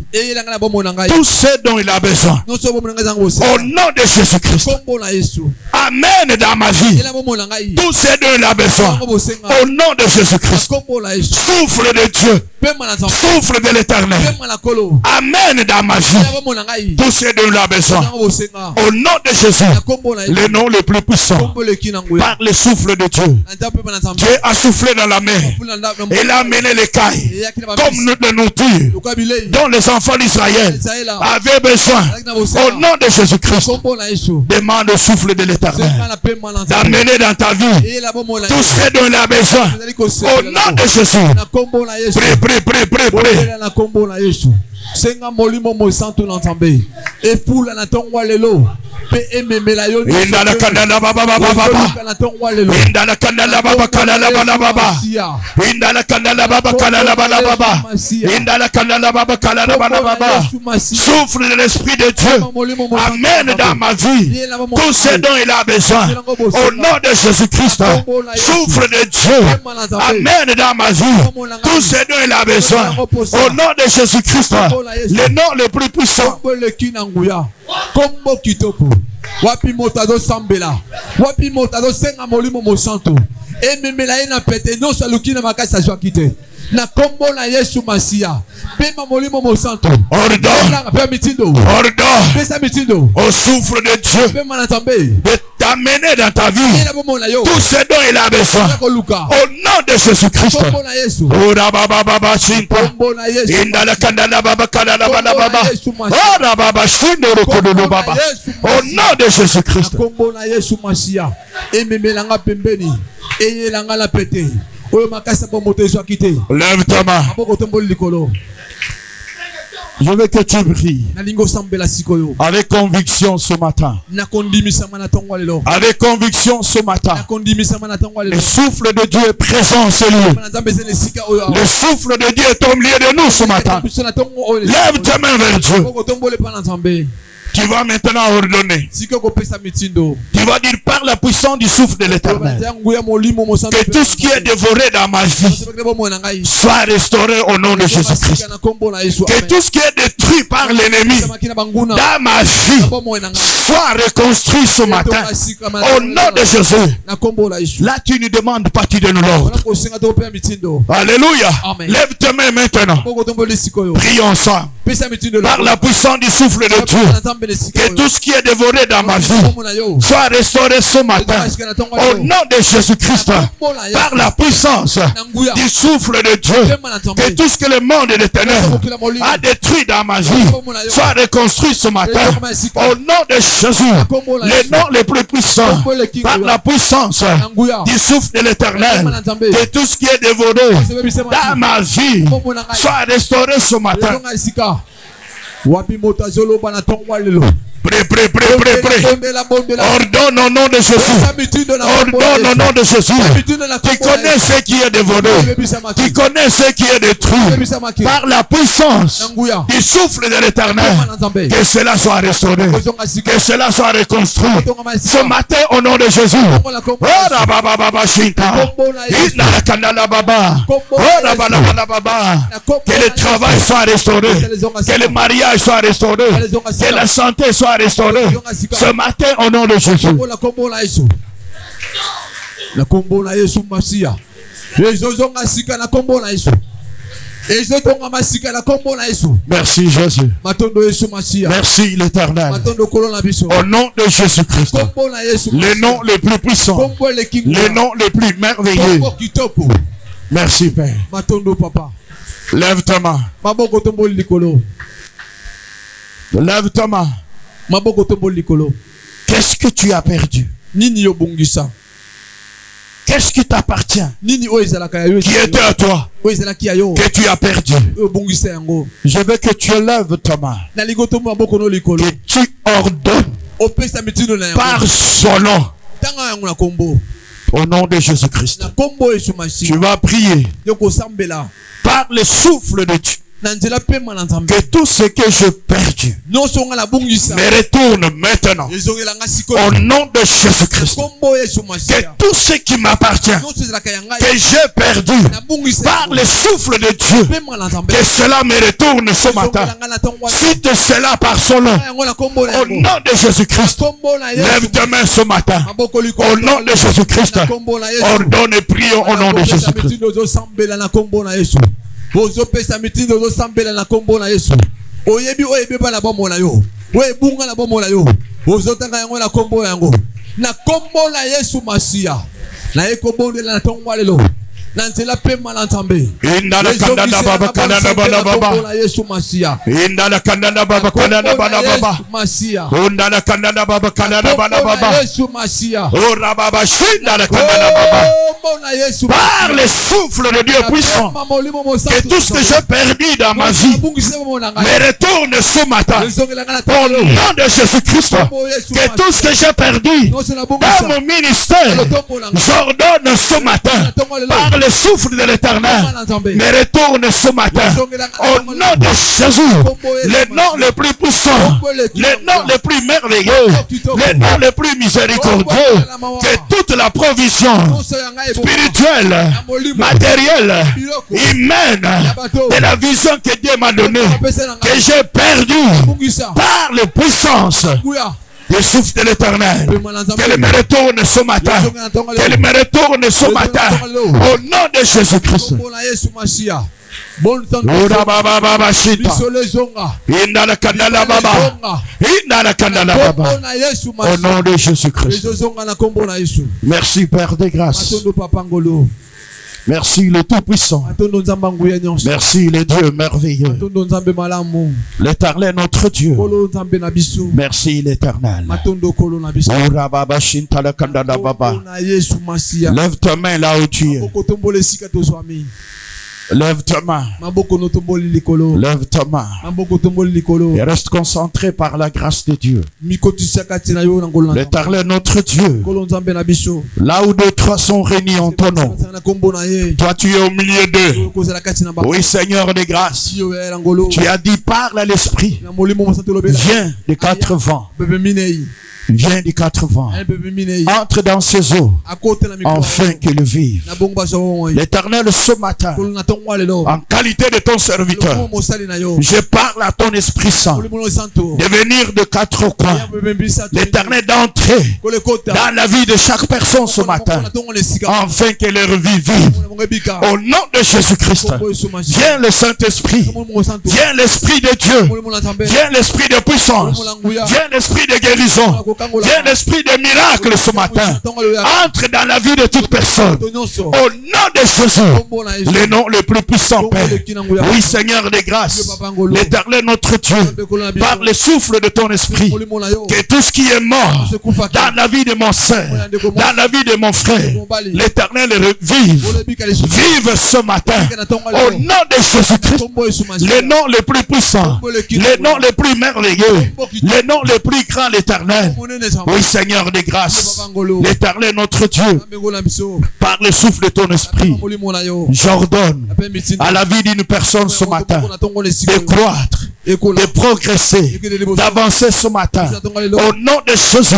tout ce dont il a besoin. Au nom de Jésus-Christ, amène dans ma vie tout ce dont il a besoin. Au nom de Jésus-Christ, souffle de Dieu, souffle de l'Éternel, amène dans ma vie tout ce dont il a besoin. Au nom de Jésus, le nom le plus puissant, par le souffle de Dieu. Dieu a soufflé dans la mer. Il a amené les cailles comme de nourriture dont les enfants d'Israël avaient besoin. Au nom de Jésus-Christ, demande le souffle de l'Éternel d'amener dans ta vie tout ce dont il a besoin. Au nom de Jésus, prie. senga molimo mosantu na nzambe efula na tongwa lelo pe ememela yo Indala kandala baba baba baba. na tongwa lelo Indala kandala baba kandala baba baba. Indala kandala baba kandala baba baba. Indala kandala baba kandala baba baba. Souffle de l'esprit de Dieu. Amène dans ma vie tout ce dont il a besoin. Au nom de Jésus-Christ. Souffle de Dieu. Amène dans ma vie tout ce dont il a besoin. Au nom de Jésus-Christ. Le nom le plus puissant. Kombo kitoko wapi motado sambela wapi motado senga molimo mosanto ememela ina pete no salukina makasa jwa kite na kombo na Yesu Masia pema molimo mosanto Ordonne au souffle de Dieu de t'amener dans ta vie tout ce dont il a besoin au nom de Jésus-Christ. Au nom de Jésus-Christ. Lève ta main. Je veux que tu brilles avec conviction ce matin. Avec conviction ce matin. Le souffle de Dieu est présent en ce lieu. Le souffle de Dieu est au milieu de nous ce matin. Lève ta main vers Dieu. Tu vas maintenant ordonner. Tu vas dire par la puissance du souffle de l'Éternel que tout ce qui est dévoré dans ma vie soit restauré au nom de Jésus-Christ. Que tout ce qui est détruit par l'ennemi dans ma vie soit reconstruit ce matin au nom de Jésus. Là tu ne demandes pas, tu donnes l'ordre. Alléluia. Lève tes mains maintenant. Prions ensemble. Par la puissance du souffle de Dieu, que tout ce qui est dévoré dans ma vie soit restauré ce matin au nom de Jésus-Christ. Par la puissance du souffle de Dieu, que tout ce que le monde de ténèbres a détruit dans ma vie soit reconstruit ce matin au nom de Jésus, le nom le plus puissant. Par la puissance du souffle de l'Éternel, que tout ce qui est dévoré dans ma vie soit restauré ce matin. Prêt. Ordonne au nom de Jésus. Ordonne au nom de Jésus. Tu connais ce qui est dévoré. Tu connais ce qui est détruit. Par la puissance du souffle de l'Éternel, que cela soit restauré. Que cela soit reconstruit. Ce matin, au nom de Jésus. Que le travail soit restauré. Que le mariage soit restauré. Que la santé soit restauré ce matin au nom de Jésus. Merci Jésus. Merci l'Éternel. Au nom de Jésus-Christ. Le nom le plus puissant. Le nom le plus merveilleux. Merci Père. Lève ta main. Lève ta main. Qu'est-ce que tu as perdu? Qu'est-ce qui t'appartient? Qui était à toi? Que tu as perdu? Je veux que tu lèves ta main. Que tu ordonnes par son nom. Au nom de Jésus-Christ. Tu vas prier par le souffle de Dieu. Que tout ce que j'ai perdu me retourne maintenant au nom de Jésus-Christ. Que tout ce qui m'appartient, que j'ai perdu par le souffle de Dieu, que cela me retourne ce matin. Cite cela par son nom au nom de Jésus-Christ. Lève tes mains ce matin au nom de Jésus-Christ. Ordonne et prions au nom de Jésus-Christ. Bozopesa mitindo zosambela na kombo na Yesu. Oyebi bana bomo na yo. Bunga na bomo na yo. Ozotanga yango na kombo yango. Na kombo na Yesu Masia. Na ekobondela na tongwa lelo. Nantela pema na ntambe. Indala kandanda baba kandanda baba baba. Yesu Masia. Indala kandanda baba kandanda baba baba. Masia. Indala kandanda baba kandanda baba baba. Yesu Masia. Ora baba shindala kandanda baba. par le souffle de Dieu puissant, que tout ce que j'ai perdu dans ma vie me retourne ce matin. Au nom de Jésus-Christ, que tout ce que j'ai perdu dans mon ministère, j'ordonne ce matin, par le souffle de l'Éternel, me retourne ce matin. Au nom de Jésus, le nom le plus puissant, le nom le plus merveilleux, le nom le plus miséricordieux, que toute la provision spirituelle, matérielle, humaine, de la vision que Dieu m'a donnée, que j'ai perdu par les puissances du souffle de l'Éternel, qu'elle me retourne ce matin, qu'elle me retourne ce matin, au nom de Jésus-Christ. Au nom de Jésus-Christ. Merci Père de grâce. Merci le Tout-Puissant. Merci le Dieu merveilleux. L'Éternel notre Dieu. Merci l'Éternel. Lève ta main là où tu es. Lève ta main. Lève ta main. Et reste concentré par la grâce de Dieu. L'Éternel notre Dieu. Là où deux, trois sont réunis en ton nom, toi tu es au milieu d'eux. Oui Seigneur de grâce. Tu as dit parle à l'Esprit. Viens des quatre vents. Viens des quatre vents. Entre dans ces eaux afin qu'ils vivent. L'Éternel ce matin, en qualité de ton serviteur, je parle à ton Esprit Saint de venir de quatre coins. L'Éternel d'entrer dans la vie de chaque personne ce matin afin que leur vie vive. Au nom de Jésus-Christ, viens le Saint-Esprit, viens l'Esprit de Dieu, viens l'Esprit de puissance, viens l'Esprit de guérison, viens l'Esprit de miracle ce matin. Entre dans la vie de toute personne. Au nom de Jésus, le nom le plus puissant, Père. Oui, Seigneur de grâce, l'Éternel notre Dieu, par le souffle de ton Esprit, que tout ce qui est mort dans la vie de mon soeur, dans la vie de mon frère, l'Éternel vive. Vive ce matin. Au nom de Jésus-Christ, le nom le plus puissant, le nom le plus merveilleux, le nom le plus grand, l'Éternel. Oui, Seigneur de grâce, l'Éternel notre Dieu, par le souffle de ton Esprit, j'ordonne à la vie d'une personne ce matin de croître, de progresser, d'avancer ce matin. Au nom de Jésus,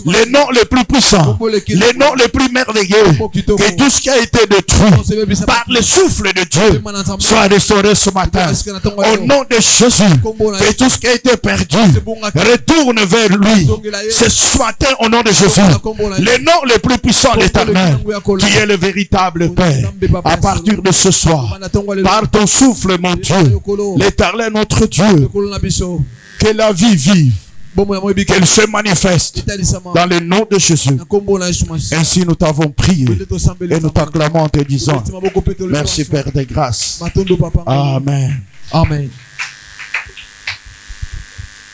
le nom le plus puissant, le nom le plus merveilleux, que tout ce qui a été détruit par le souffle de Dieu soit restauré ce matin. Au nom de Jésus, que tout ce qui a été perdu retourne vers lui. Ce matin, au nom de Jésus, le nom le plus puissant, l'Éternel, qui est le véritable Père, à partir de ce soir, par ton souffle, mon Dieu, l'Éternel notre Dieu, que la vie vive, qu'elle se manifeste dans le nom de Jésus. Ainsi nous t'avons prié et nous t'acclamons en te disant merci Père de grâce. Amen. Amen.